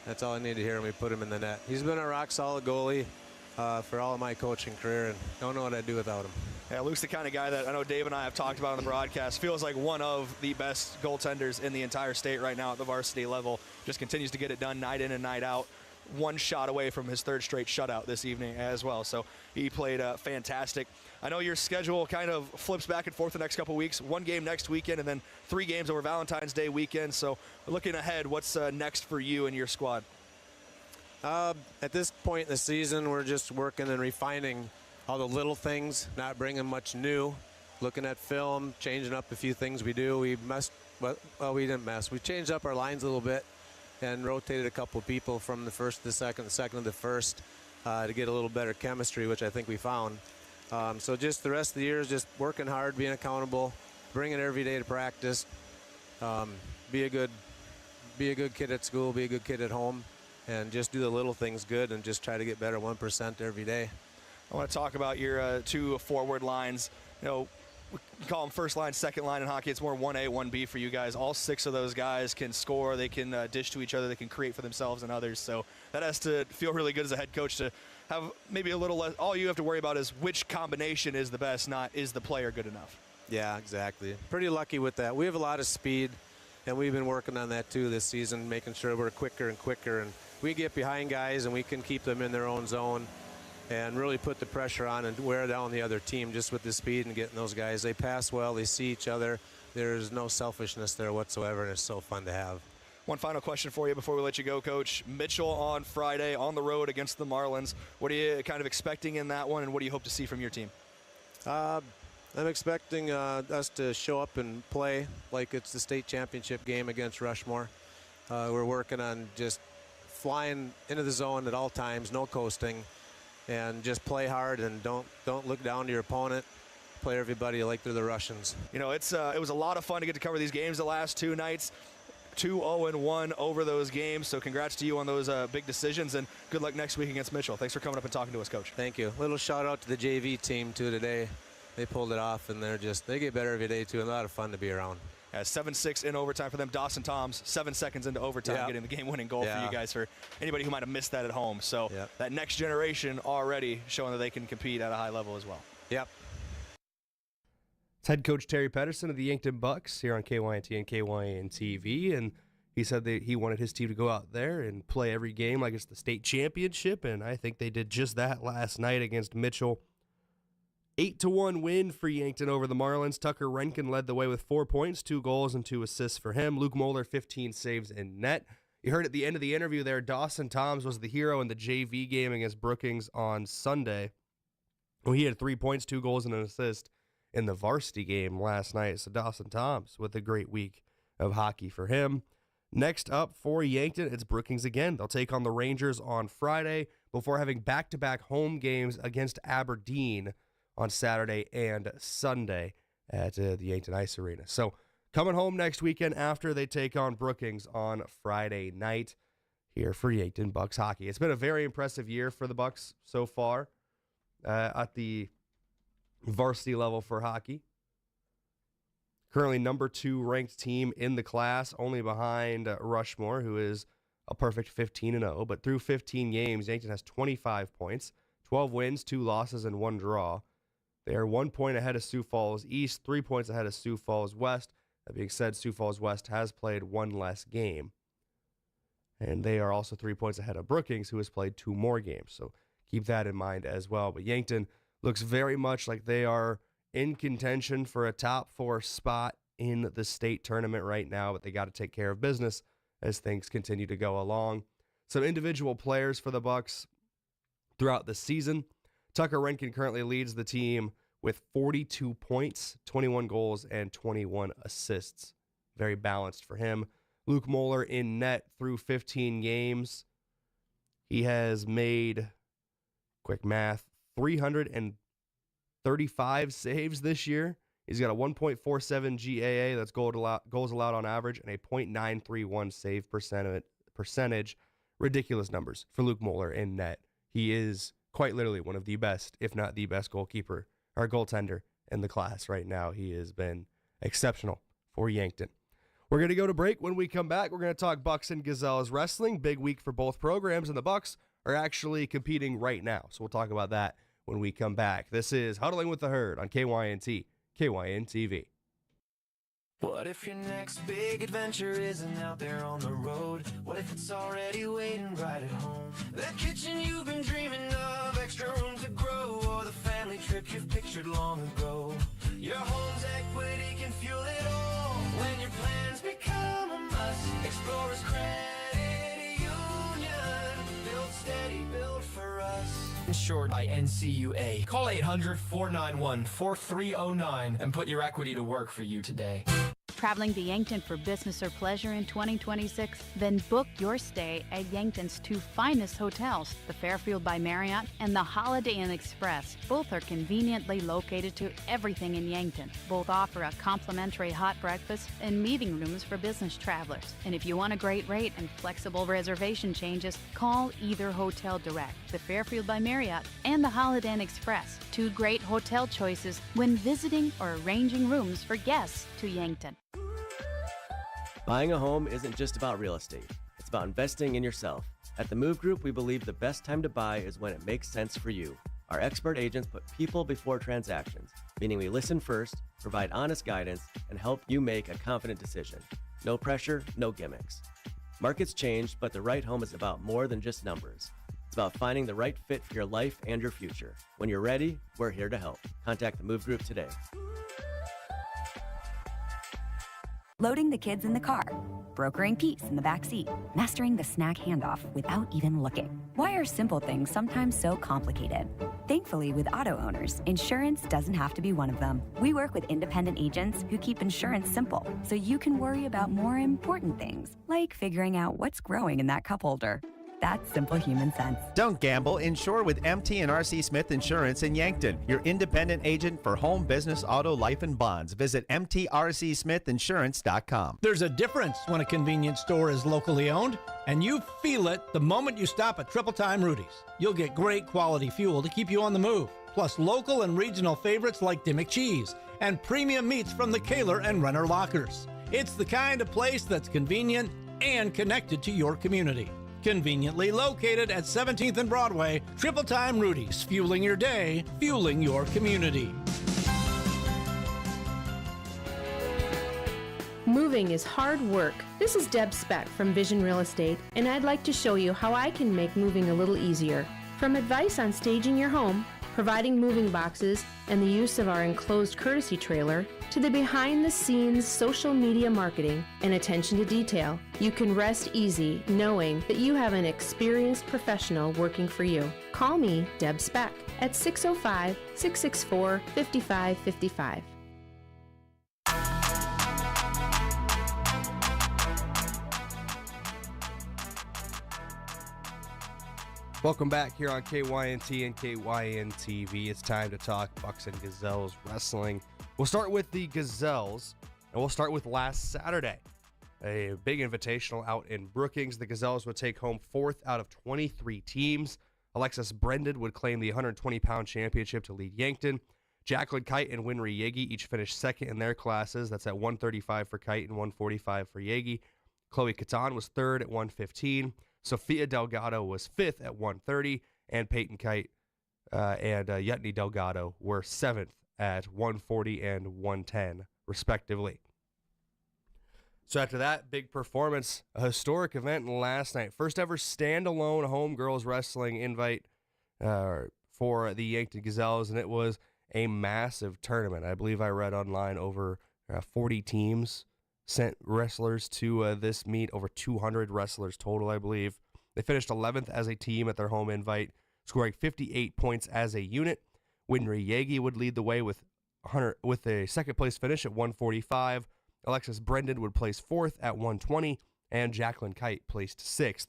that's all I need to hear, and we put him in the net. He's been a rock-solid goalie for all of my coaching career, and don't know what I'd do without him. Yeah, Luke's the kind of guy that I know Dave and I have talked about on the broadcast. Feels like one of the best goaltenders in the entire state right now at the varsity level. Just continues to get it done night in and night out. One shot away from his third straight shutout this evening as well. So he played fantastic. I know your schedule kind of flips back and forth the next couple weeks. One game next weekend and then 3 games over Valentine's Day weekend. So looking ahead, what's next for you and your squad? At this point in the season, we're just working and refining all the little things, not bringing much new, looking at film, changing up a few things we do. We didn't mess. We changed up our lines a little bit and rotated a couple of people from the first to the second to the first to get a little better chemistry, which I think we found. So just the rest of the year is just working hard, being accountable, bringing it every day to practice, be a good kid at school, be a good kid at home, and just do the little things good and just try to get better 1% every day. I want to talk about your 2 forward lines. We call them first line, second line in hockey. It's more 1A, 1B for you guys. All 6 of those guys can score. They can dish to each other. They can create for themselves and others. So that has to feel really good as a head coach to have maybe a little less. All you have to worry about is which combination is the best, not is the player good enough. Yeah, exactly. Pretty lucky with that. We have a lot of speed, and we've been working on that too this season, making sure we're quicker and quicker. And we get behind guys, and we can keep them in their own zone and really put the pressure on and wear down the other team just with the speed and getting those guys. They pass well. They see each other. There's no selfishness there whatsoever, and it's so fun to have. One final question for you before we let you go, Coach. Mitchell on Friday on the road against the Marlins. What are you kind of expecting in that one, and what do you hope to see from your team? I'm expecting us to show up and play like it's the state championship game against Rushmore. We're working on just flying into the zone at all times, no coasting, and just play hard and don't look down to your opponent. Play everybody like they're the Russians. It was a lot of fun to get to cover these games the last 2 nights. 2-0-1 over those games. So congrats to you on those big decisions, and good luck next week against Mitchell. Thanks for coming up and talking to us, Coach. Thank you. Little shout out to the JV team too today. They pulled it off, and they get better every day too, and a lot of fun to be around. 7-6 in overtime for them. Dawson Toms, 7 seconds into overtime, getting the game-winning goal for you guys, for anybody who might have missed that at home. So that next generation already showing that they can compete at a high level as well. Yep. It's head coach Terry Pedersen of the Yankton Bucks here on KYNT and KYN TV, and he said that he wanted his team to go out there and play every game like it's the state championship, and I think they did just that last night against Mitchell. 8-1 win for Yankton over the Marlins. Tucker Renkin led the way with 4 points, 2 goals, and 2 assists for him. Luke Moeller, 15 saves in net. You heard at the end of the interview there, Dawson Toms was the hero in the JV game against Brookings on Sunday. Well, he had 3 points, 2 goals, and an assist in the varsity game last night. So Dawson Toms with a great week of hockey for him. Next up for Yankton, it's Brookings again. They'll take on the Rangers on Friday before having back-to-back home games against Aberdeen on Saturday and Sunday at the Yankton Ice Arena. So coming home next weekend after they take on Brookings on Friday night here for Yankton Bucks hockey. It's been a very impressive year for the Bucks so far at the varsity level for hockey. Currently number 2 ranked team in the class, only behind Rushmore, who is a perfect 15-0. But through 15 games, Yankton has 25 points, 12 wins, 2 losses, and 1 draw. They are 1 point ahead of Sioux Falls East, 3 points ahead of Sioux Falls West. That being said, Sioux Falls West has played 1 less game. And they are also 3 points ahead of Brookings, who has played 2 more games. So keep that in mind as well. But Yankton looks very much like they are in contention for a top 4 spot in the state tournament right now, but they got to take care of business as things continue to go along. Some individual players for the Bucks throughout the season. Tucker Renkin currently leads the team with 42 points, 21 goals, and 21 assists. Very balanced for him. Luke Moeller in net through 15 games. He has made, quick math, 335 saves this year. He's got a 1.47 GAA, that's goals allowed on average, and a .931 save percentage. Ridiculous numbers for Luke Moeller in net. He is quite literally one of the best, if not the best goalkeeper or goaltender in the class right now. He has been exceptional for Yankton. We're going to go to break. When we come back, we're going to talk Bucks and Gazelles wrestling. Big week for both programs, and the Bucks are actually competing right now. So we'll talk about that when we come back. This is Huddling with the Herd on KYNT, KYN-TV. What if your next big adventure isn't out there on the road? What if it's already waiting right at home? That kitchen you've been dreaming of, extra room to grow, or the family trip you've pictured long ago. Your home's equity can fuel it all. When your plans become a must, Explorers Credit Union. Build steady, build for us. Insured by NCUA. Call 800-491-4309 and put your equity to work for you today. Traveling to Yankton for business or pleasure in 2026? Then book your stay at Yankton's 2 finest hotels, the Fairfield by Marriott and the Holiday Inn Express. Both are conveniently located to everything in Yankton. Both offer a complimentary hot breakfast and meeting rooms for business travelers. And if you want a great rate and flexible reservation changes, call either hotel direct, the Fairfield by Marriott and the Holiday Inn Express. 2 great hotel choices when visiting or arranging rooms for guests to Yankton. Buying a home isn't just about real estate. It's about investing in yourself. At the Move Group, we believe the best time to buy is when it makes sense for you. Our expert agents put people before transactions, meaning we listen first, provide honest guidance, and help you make a confident decision. No pressure, no gimmicks. Markets change, but the right home is about more than just numbers. It's about finding the right fit for your life and your future. When you're ready, we're here to help. Contact the Move Group today. Loading the kids in the car, brokering peace in the back seat, mastering the snack handoff without even looking. Why are simple things sometimes so complicated? Thankfully, with auto owners, insurance doesn't have to be one of them. We work with independent agents who keep insurance simple, so you can worry about more important things, like figuring out what's growing in that cup holder. That's simple human sense. Don't gamble. Insure with MT and RC Smith Insurance in Yankton, your independent agent for home, business, auto, life, and bonds. Visit mtrcsmithinsurance.com. There's a difference when a convenience store is locally owned, and you feel it the moment you stop at Triple Time Rudy's. You'll get great quality fuel to keep you on the move, plus local and regional favorites like Dimmick Cheese and premium meats from the Kaler and Renner Lockers. It's the kind of place that's convenient and connected to your community. Conveniently located at 17th and Broadway, Triple Time Rudy's, fueling your day, fueling your community. Moving is hard work. This is Deb Speck from Vision Real Estate, and I'd like to show you how I can make moving a little easier. From advice on staging your home, providing moving boxes, and the use of our enclosed courtesy trailer, to the behind-the-scenes social media marketing and attention to detail, you can rest easy knowing that you have an experienced professional working for you. Call me, Deb Speck, at 605-664-5555. Welcome back here on KYNT and KYN-TV. It's time to talk Bucks and Gazelles wrestling. We'll start with the Gazelles. And we'll start with last Saturday. A big invitational out in Brookings. The Gazelles would take home 4th out of 23 teams. Alexis Brayden would claim the 120-pound championship to lead Yankton. Jacqueline Kite and Winry Yegi each finished second in their classes. That's at 135 for Kite and 145 for Yegi. Chloe Catan was third at 115. Sophia Delgado was fifth at 130. And Peyton Kite and Yutney Delgado were seventh at 140 and 110, respectively. So after that big performance, a historic event last night. First ever standalone home girls wrestling invite for the Yankton Gazelles, and it was a massive tournament. I believe I read online over 40 teams sent wrestlers to this meet, over 200 wrestlers total, I believe. They finished 11th as a team at their home invite, scoring 58 points as a unit. Winry Yegi would lead the way with a second-place finish at 145. Alexis Brayden would place 4th at 120, and Jacqueline Kite placed 6th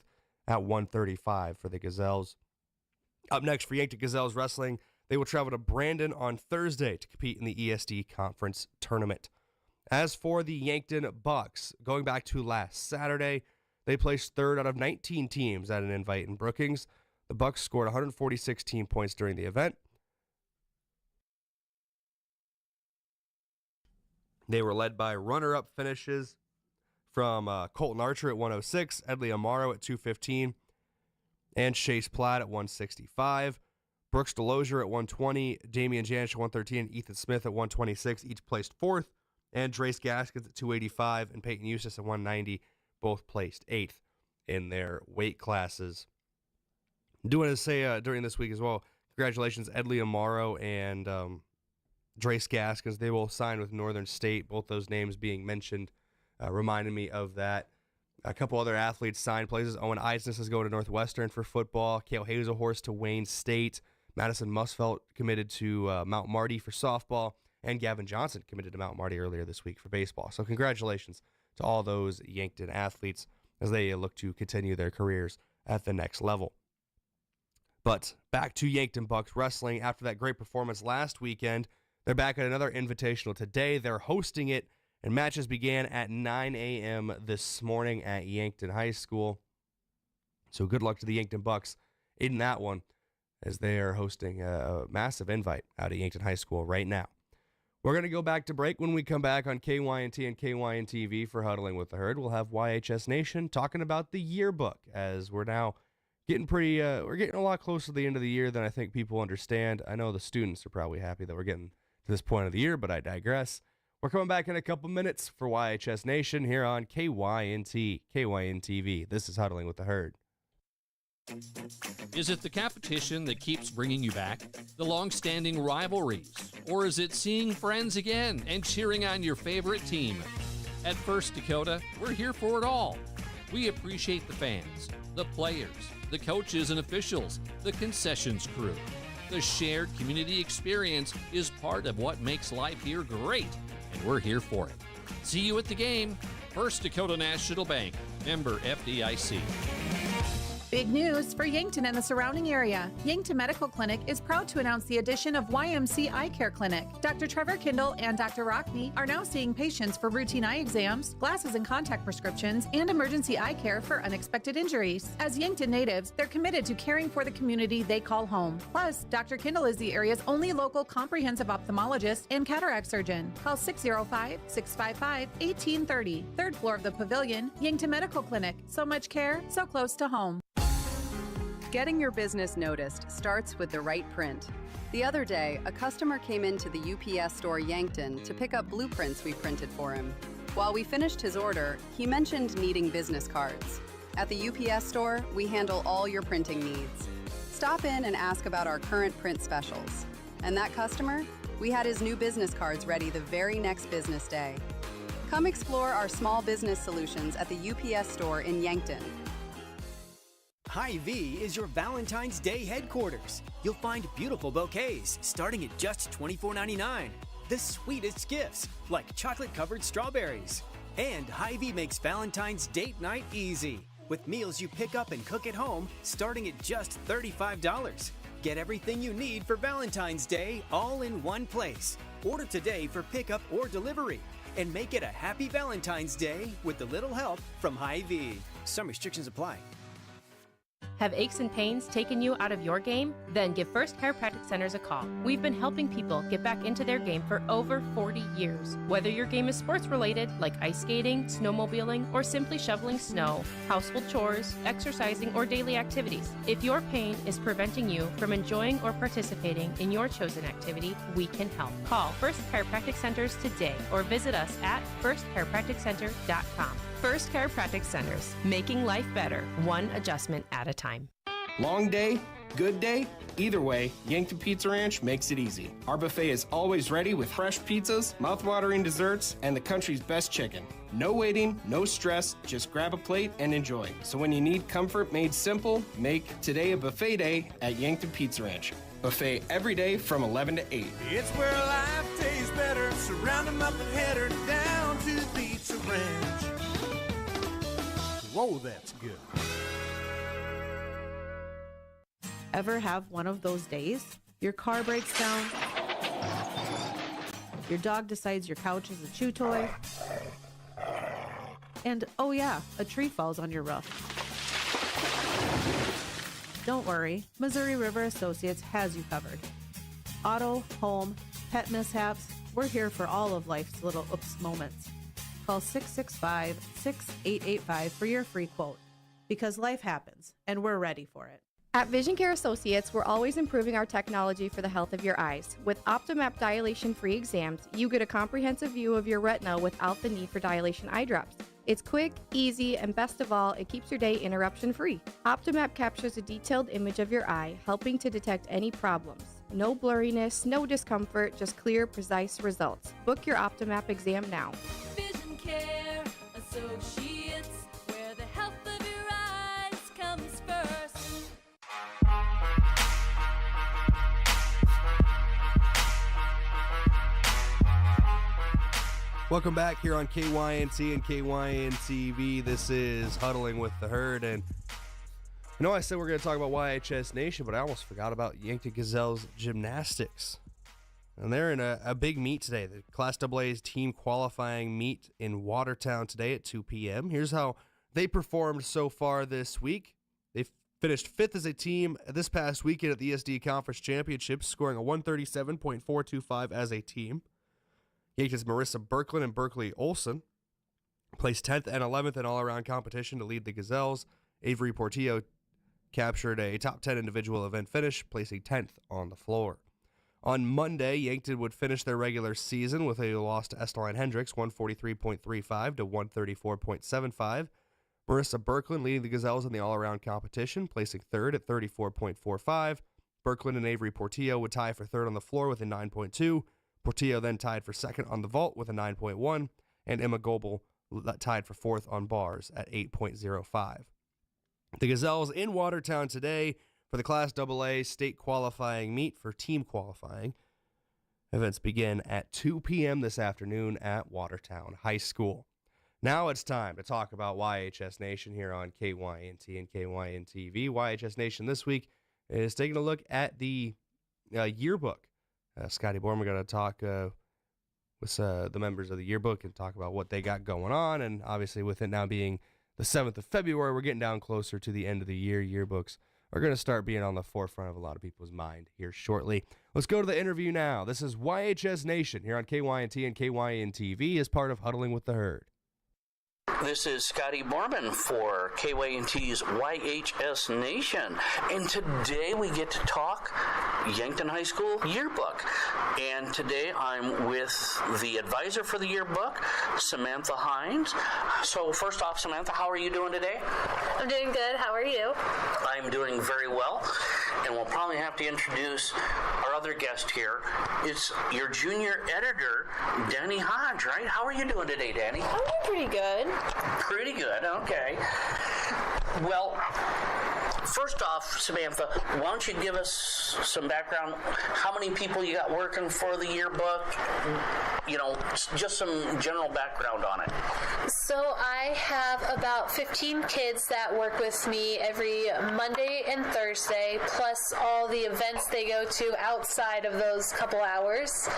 at 135 for the Gazelles. Up next for Yankton Gazelles Wrestling, they will travel to Brandon on Thursday to compete in the ESD Conference Tournament. As for the Yankton Bucks, going back to last Saturday, they placed 3rd out of 19 teams at an invite in Brookings. The Bucks scored 146 team points during the event. They were led by runner-up finishes from Colton Archer at 106, Edley Amaro at 215, and Chase Platt at 165. Brooks Delosier at 120, Damian Janish at 113, and Ethan Smith at 126, each placed 4th, and Drace Gaskins at 285, and Peyton Eustace at 190, both placed 8th in their weight classes. Do want to say during this week as well, congratulations Edley Amaro and Drace Gaskins. They will sign with Northern State. Both those names being mentioned reminded me of that. A couple other athletes signed places. Owen Eisness is going to Northwestern for football. Cale Hazelhorst to Wayne State. Madison Musfelt committed to Mount Marty for softball. And Gavin Johnson committed to Mount Marty earlier this week for baseball. So congratulations to all those Yankton athletes as they look to continue their careers at the next level. But back to Yankton Bucks Wrestling. After that great performance last weekend, they're back at another invitational today. They're hosting it, and matches began at 9 a.m. this morning at Yankton High School. So good luck to the Yankton Bucks in that one as they are hosting a massive invite out at Yankton High School right now. We're going to go back to break. When we come back on KYNT and KYNTV for Huddling with the Herd, we'll have YHS Nation talking about the yearbook as we're now getting we're getting a lot closer to the end of the year than I think people understand. I know the students are probably happy that we're getting to this point of the year, but I digress. We're coming back in a couple minutes for YHS Nation here on KYNT, KYNTV. This is Huddling with the Herd. Is it the competition that keeps bringing you back? The long-standing rivalries? Or is it seeing friends again and cheering on your favorite team? At First Dakota, we're here for it all. We appreciate the fans, the players, the coaches and officials, the concessions crew. The shared community experience is part of what makes life here great, and we're here for it. See you at the game. First Dakota National Bank, member FDIC. Big news for Yankton and the surrounding area. Yankton Medical Clinic is proud to announce the addition of YMC Eye Care Clinic. Dr. Trevor Kindle and Dr. Rockney are now seeing patients for routine eye exams, glasses and contact prescriptions, and emergency eye care for unexpected injuries. As Yankton natives, they're committed to caring for the community they call home. Plus, Dr. Kindle is the area's only local comprehensive ophthalmologist and cataract surgeon. Call 605-655-1830. Third floor of the Pavilion, Yankton Medical Clinic. So much care, so close to home. Getting your business noticed starts with the right print. The other day, a customer came into the UPS store Yankton to pick up blueprints we printed for him. While we finished his order, he mentioned needing business cards. At the UPS store, we handle all your printing needs. Stop in and ask about our current print specials. And that customer? We had his new business cards ready the very next business day. Come explore our small business solutions at the UPS store in Yankton. Hy-Vee is your Valentine's Day headquarters. You'll find beautiful bouquets starting at just $24.99. The sweetest gifts, like chocolate-covered strawberries. And Hy-Vee makes Valentine's date night easy, with meals you pick up and cook at home starting at just $35. Get everything you need for Valentine's Day all in one place. Order today for pickup or delivery. and make it a happy Valentine's Day with a little help from Hy-Vee. Some restrictions apply. Have aches and pains taken you out of your game? Then give First Chiropractic Centers a call. We've been helping people get back into their game for over 40 years. Whether your game is sports related, like ice skating, snowmobiling, or simply shoveling snow, household chores, exercising, or daily activities, if your pain is preventing you from enjoying or participating in your chosen activity, we can help. Call First Chiropractic Centers today or visit us at firstchiropracticcenter.com. First Chiropractic Centers, making life better, one adjustment at a time. Long day, good day, either way, Yankton Pizza Ranch makes it easy. Our buffet is always ready with fresh pizzas, mouth-watering desserts, and the country's best chicken. No waiting, no stress, just grab a plate and enjoy. So when you need comfort made simple, make today a buffet day at Yankton Pizza Ranch. Buffet every day from 11 to 8. It's where life tastes better. Surround them up and head her down to the Pizza Ranch. Whoa, that's good. Ever have one of those days? Your car breaks down, your dog decides your couch is a chew toy, and oh yeah, a tree falls on your roof. Don't worry, Missouri River Associates has you covered. Auto, home, pet mishaps, we're here for all of life's little oops moments. Call 665-6885 for your free quote. Because life happens, and we're ready for it. At Vision Care Associates, we're always improving our technology for the health of your eyes. With OptiMap dilation-free exams, you get a comprehensive view of your retina without the need for dilation eye drops. It's quick, easy, and best of all, it keeps your day interruption-free. OptiMap captures a detailed image of your eye, helping to detect any problems. No blurriness, no discomfort, just clear, precise results. Book your OptiMap exam now. Vision Care Associates, where the health of your eyes comes first. Welcome back here on KYNT and KYNTV. This is Huddling with the Herd, and I know I said we're going to talk about YHS Nation, but I almost forgot about Yankton Gazelles gymnastics. And they're in a big meet today. The Class AA's team qualifying meet in Watertown today at 2 p.m. Here's how they performed so far this week. They finished fifth as a team this past weekend at the ESD Conference Championships, scoring a 137.425 as a team. Yankton's Marissa Berklin and Berkeley Olson placed 10th and 11th in all-around competition to lead the Gazelles. Avery Portillo captured a top 10 individual event finish, placing 10th on the floor. On Monday, Yankton would finish their regular season with a loss to Esteline Hendricks, 143.35 to 134.75. Marissa Berklin leading the Gazelles in the all-around competition, placing third at 34.45. Berklin and Avery Portillo would tie for third on the floor with a 9.2. Portillo then tied for second on the vault with a 9.1. And Emma Goebel tied for fourth on bars at 8.05. The Gazelles in Watertown today for the Class AA state qualifying meet for team qualifying. Events begin at 2 p.m. this afternoon at Watertown High School. Now it's time to talk about YHS Nation here on KYNT and KYNTV. YHS Nation this week is taking a look at the yearbook. Scotty Borman got to talk with the members of the yearbook and talk about what they got going on. And obviously with it now being the 7th of February, we're getting down closer to the end of the year. Yearbooks are going to start being on the forefront of a lot of people's mind here shortly. Let's go to the interview now. This is YHS Nation here on KYNT and KYNTV as part of Huddling with the Herd. This is Scotty Borman for KYNT's YHS Nation, and today we get to talk Yankton High School yearbook. And today I'm with the advisor for the yearbook, Samantha Hines. So first off, Samantha, how are you doing today? I'm doing good. How are you? I'm doing very well, and we'll probably have to introduce our other guest here. It's your junior editor, Danny Hodge, right? How are you doing today, Danny? I'm doing pretty good. Pretty good, okay. Well, first off, Samantha, why don't you give us some background? How many people you got working for the yearbook? You know, just some general background on it. So I have about 15 kids that work with me every Monday and Thursday, plus all the events they go to outside of those couple hours.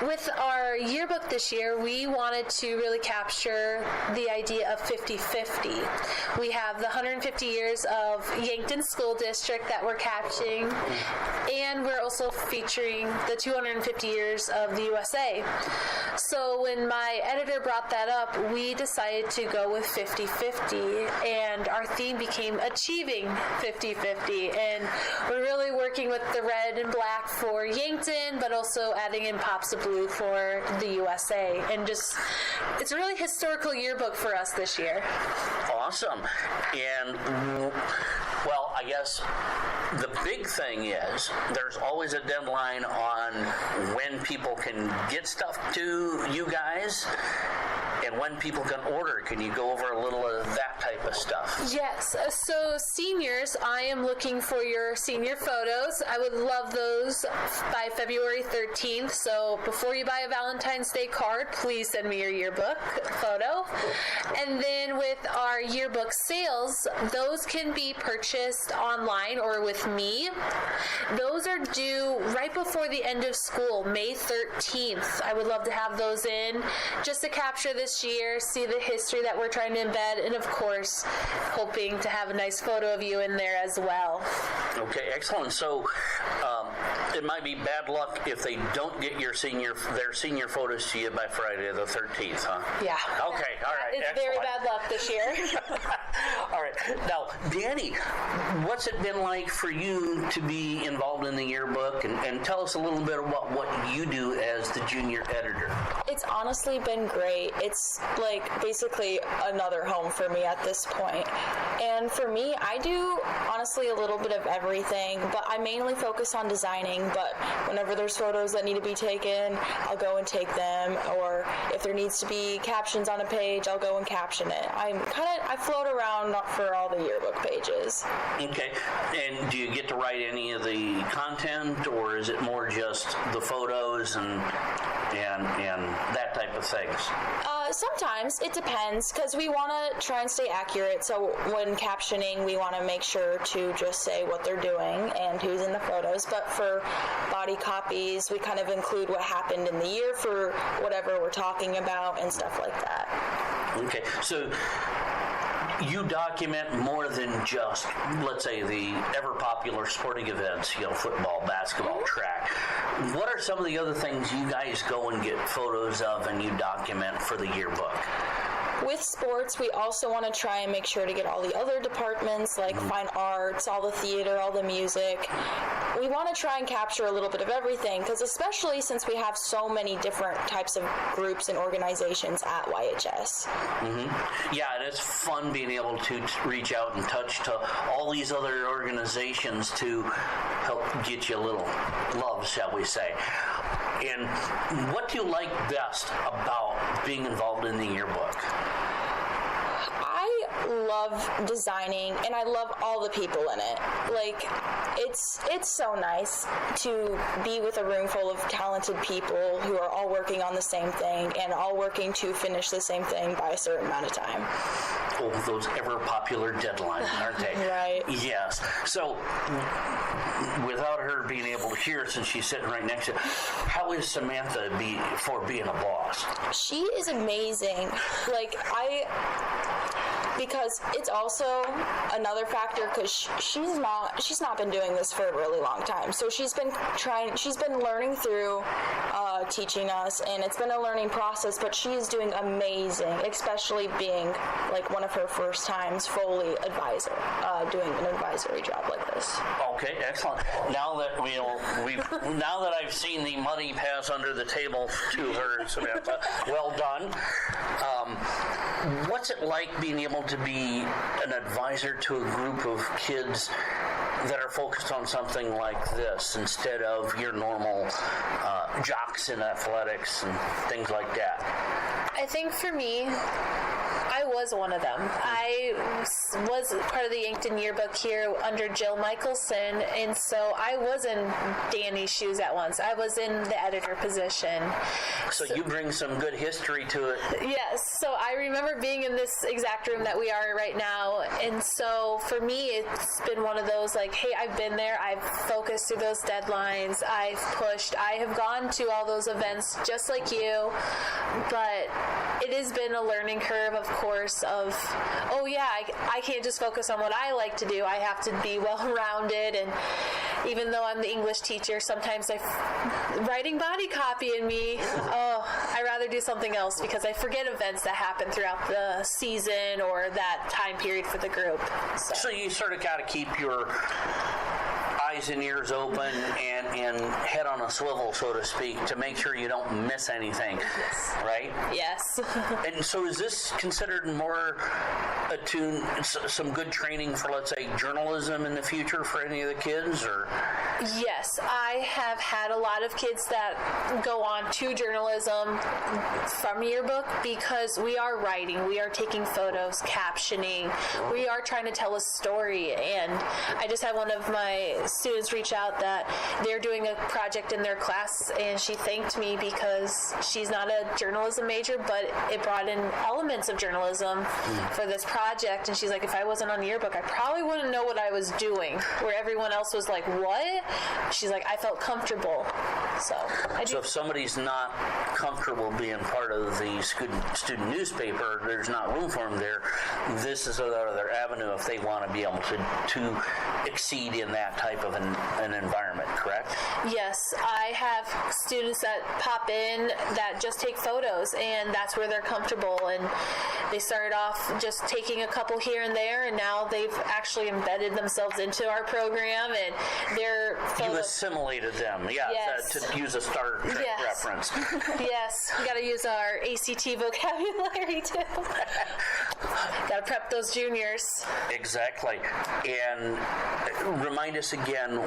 With our yearbook this year, we wanted to really capture the idea of 50-50. We have the 150 years of Yankton School District that we're capturing, and we're also featuring the 250 years of the USA. So when my editor brought that up, we decided to go with 50-50, and our theme became Achieving 50-50, and we're really working with the red and black for Yankton, but also adding in pops of blue for the USA, and just, it's a really historical yearbook for us this year. Awesome. And, well, I guess the big thing is there's always a deadline on when people can get stuff to you guys and when people can order. Can you go over a little of that type of stuff? Yes. So seniors, I am looking for your senior photos. I would love those by February 13th. So before you buy a Valentine's Day card, please send me your yearbook photo. And then with our yearbook sales, those can be purchased online or with me. Those are due right before the end of school, May 13th. I would love to have those in just to capture this year, see the history that we're trying to embed, and of course, hoping to have a nice photo of you in there as well. Okay, excellent. So it might be bad luck if they don't get their senior photos to you by Friday the 13th, huh? Yeah. Okay, all right. It's excellent. very bad luck this year. All right. Now, Danny, what's it been like for you to be involved in the yearbook? And tell us a little bit about what you do as the junior editor. It's honestly been great. It's like basically another home for me at this point. And for me, I do honestly a little bit of everything, but I mainly focus on designing. But whenever there's photos that need to be taken, I'll go and take them. Or if there needs to be captions on a page, I'll go and caption it. I float around for all the yearbook pages. Okay. And do you get to write any of the content, or is it more just the photos and that type of things? Sometimes it depends, because we want to try and stay accurate. So when captioning, we want to make sure to just say what they're doing and who's in the photos. But for body copies, we kind of include what happened in the year for whatever we're talking about and stuff like that. Okay, so you document more than just, let's say, the ever-popular sporting events, football, basketball, track. What are some of the other things you guys go and get photos of and you document for the yearbook? With sports, we also want to try and make sure to get all the other departments, like fine arts, all the theater, all the music. We want to try and capture a little bit of everything, because especially since we have so many different types of groups and organizations at YHS. Mm-hmm. Yeah, and it's fun being able to reach out and touch to all these other organizations to help get you a little love, shall we say. And what do you like best about being involved in the yearbook? I love designing, and I love all the people in it. Like, it's so nice to be with a room full of talented people who are all working on the same thing and all working to finish the same thing by a certain amount of time. Oh, those ever-popular deadlines, aren't they? Right. Yes. So, without her being able to hear, since she's sitting right next to you, how is Samantha for being a boss? She is amazing. Because it's also another factor, because she's not been doing this for a really long time. So she's been learning through teaching us, and it's been a learning process, but she is doing amazing, especially being like one of her first times fully doing an advisory job like this. Okay, excellent. Now that now that I've seen the money pass under the table to her, Samantha, well done. What's it like being able to be an advisor to a group of kids that are focused on something like this instead of your normal jocks in athletics and things like that? I think for me, I was one of them. I was part of the Yankton yearbook here under Jill Michelson, and so I was in Danny's shoes at once. I was in the editor position. So you bring some good history to it. Yes, so I remember being in this exact room that we are right now, and so for me it's been one of those like, hey, I've been there, I've focused through those deadlines, I've pushed, I have gone to all those events just like you, but it has been a learning curve, of course, of, oh yeah, I can't just focus on what I like to do, I have to be well-rounded, and even though I'm the English teacher, sometimes writing body copy in me, I'd rather do something else because I forget events that happen throughout the season or that time period for the group. So you sort of got to keep your eyes and ears open and head on a swivel, so to speak, to make sure you don't miss anything, right? Yes. And so is this considered more attuned, some good training for, let's say, journalism in the future for any of the kids, or? Yes, I have had a lot of kids that go on to journalism from yearbook because we are writing, we are taking photos, captioning, we are trying to tell a story, and I just had one of my students reach out that they're doing a project in their class, and she thanked me because she's not a journalism major, but it brought in elements of journalism for this project, and she's like, if I wasn't on yearbook, I probably wouldn't know what I was doing, where everyone else was like, what? She's like, I felt comfortable. So if somebody's not comfortable being part of the student newspaper, there's not room for them there. This is another avenue if they want to be able to exceed in that type of an environment, correct? Yes, I have students that pop in that just take photos, and that's where they're comfortable, and they started off just taking a couple here and there, and now they've actually embedded themselves into our program, and they're You assimilated them, yes. To use a Star Trek reference. Yes, we got to use our ACT vocabulary too. Got to prep those juniors. Exactly. And remind us again,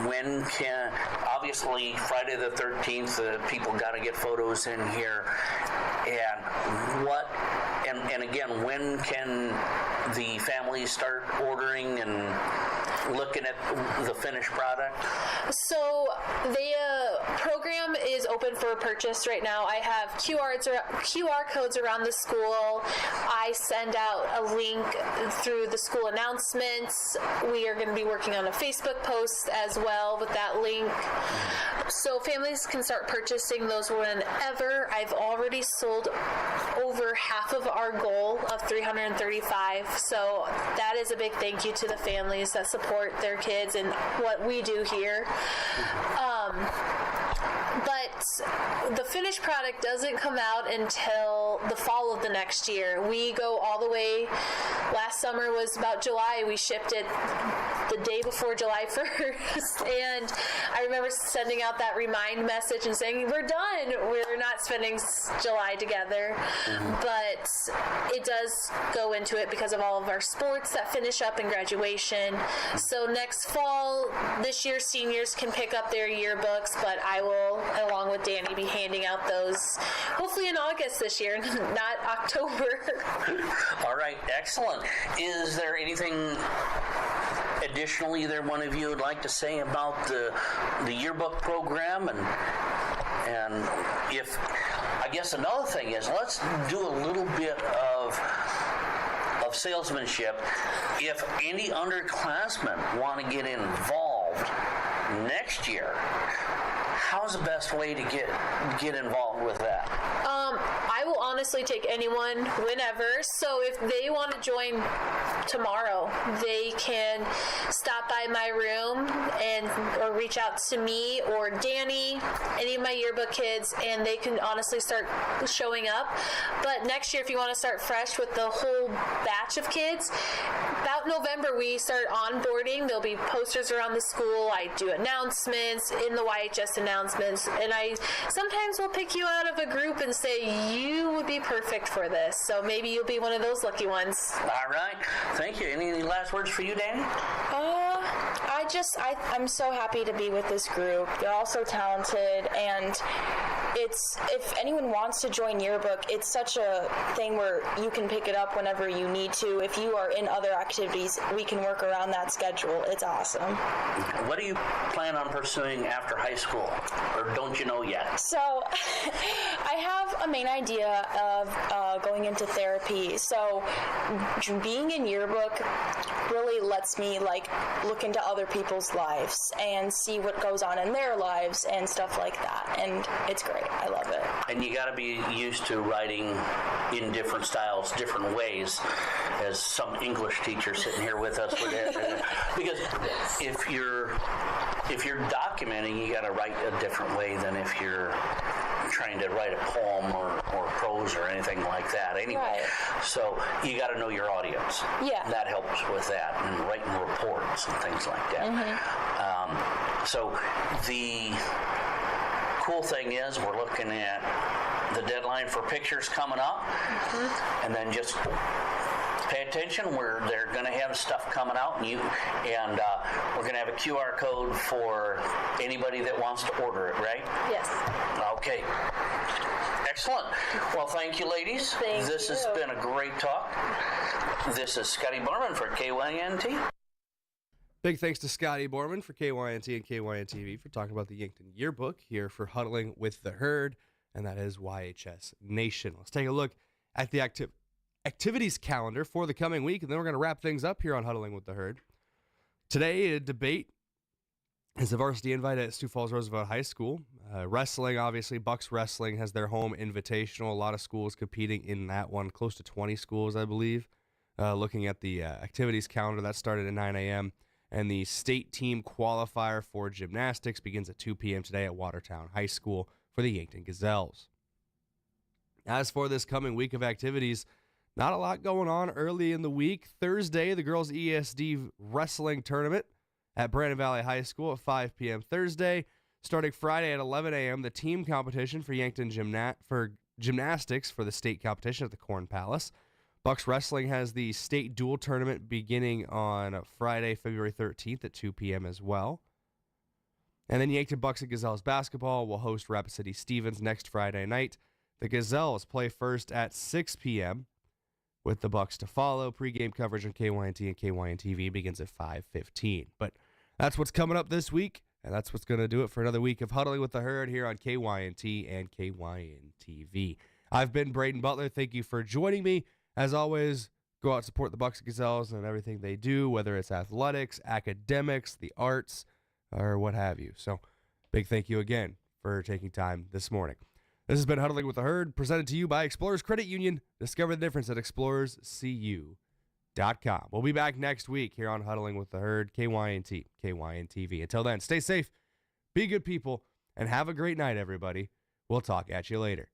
when can, obviously Friday the 13th, people got to get photos in here. And again, when can the families start ordering and looking at the finished product? So the program is open for purchase right now. I have QR codes around the school. I send out a link through the school announcements. We are going to be working on a Facebook post as well with that link. So families can start purchasing those whenever. I've already sold over half of our goal of 335. So that is a big thank you to the families that support their kids and what we do here. But the finished product doesn't come out until the fall of the next year. We go all the way, last summer was about July, we shipped it the day before July 1st, and I remember sending out that remind message and saying, we're done, we're not spending July together, but it does go into it because of all of our sports that finish up in graduation. So next fall, this year seniors can pick up their yearbooks, but I will, along with Danny, be handing out those hopefully in August this year, not October. All right, excellent. Is there anything additional either one of you would like to say about the yearbook program? And if, I guess another thing is, let's do a little bit of salesmanship. If any underclassmen want to get involved next year, how's the best way to get involved with that? I will honestly take anyone whenever. So if they want to join tomorrow, they can stop by my room or reach out to me or Danny, any of my yearbook kids, and they can honestly start showing up. But next year, if you want to start fresh with the whole batch of kids, about November we start onboarding. There'll be posters around the school. I do announcements in the YHS announcements, and I sometimes will pick you out of a group and say, you would be perfect for this. So maybe you'll be one of those lucky ones. All right. Thank you. Any last words for you, Danny? I'm so happy to be with this group. They're all so talented, and if anyone wants to join yearbook, it's such a thing where you can pick it up whenever you need to. If you are in other activities, we can work around that schedule. It's awesome. What do you plan on pursuing after high school, or don't you know yet? So I have a main idea of going into therapy. So being in yearbook really lets me look into other people's lives and see what goes on in their lives and stuff like that. And it's great. I love it. And you got to be used to writing in different styles, different ways, as some English teacher sitting here with us would have. Because if you're documenting, you got to write a different way than if you're trying to write a poem or prose or anything like that anyway. Right. So you got to know your audience. Yeah. That helps with that, and writing reports and things like that. Mm-hmm. So the cool thing is we're looking at the deadline for pictures coming up, and then just pay attention. They're going to have stuff coming out, and we're going to have a QR code for anybody that wants to order it, right? Yes. Okay. Excellent. Well, thank you, ladies. This has been a great talk. This is Scotty Borman for KYNT. Big thanks to Scotty Borman for KYNT and KYNTV for talking about the Yankton Yearbook here for Huddling with the Herd, and that is YHS Nation. Let's take a look at the activities calendar for the coming week, and then we're going to wrap things up here on Huddling with the Herd. Today, a debate is a varsity invite at Sioux Falls Roosevelt High School. Wrestling, obviously, Bucks Wrestling has their home invitational. A lot of schools competing in that one, close to 20 schools, I believe. Looking at the activities calendar, that started at 9 a.m., and the state team qualifier for gymnastics begins at 2 p.m. today at Watertown High School for the Yankton Gazelles. As for this coming week of activities, not a lot going on early in the week. Thursday, the girls' ESD wrestling tournament at Brandon Valley High School at 5 p.m. Thursday. Starting Friday at 11 a.m., the team competition for Yankton gymnastics for the state competition at the Corn Palace. Bucks Wrestling has the state dual tournament beginning on Friday, February 13th at 2 p.m. as well. And then Yankton Bucks and Gazelles basketball will host Rapid City Stevens next Friday night. The Gazelles play first at 6 p.m. with the Bucks to follow. Pre-game coverage on KYNT and KYNTV begins at 5:15. But that's what's coming up this week, and that's what's going to do it for another week of Huddling with the Herd here on KYNT and KYNTV. I've been Brayden Butler. Thank you for joining me. As always, go out and support the Bucks and Gazelles and everything they do, whether it's athletics, academics, the arts, or what have you. So, big thank you again for taking time this morning. This has been Huddling with the Herd, presented to you by Explorers Credit Union. Discover the difference at explorerscu.com. We'll be back next week here on Huddling with the Herd, KYNT, KYNTV. Until then, stay safe, be good people, and have a great night, everybody. We'll talk at you later.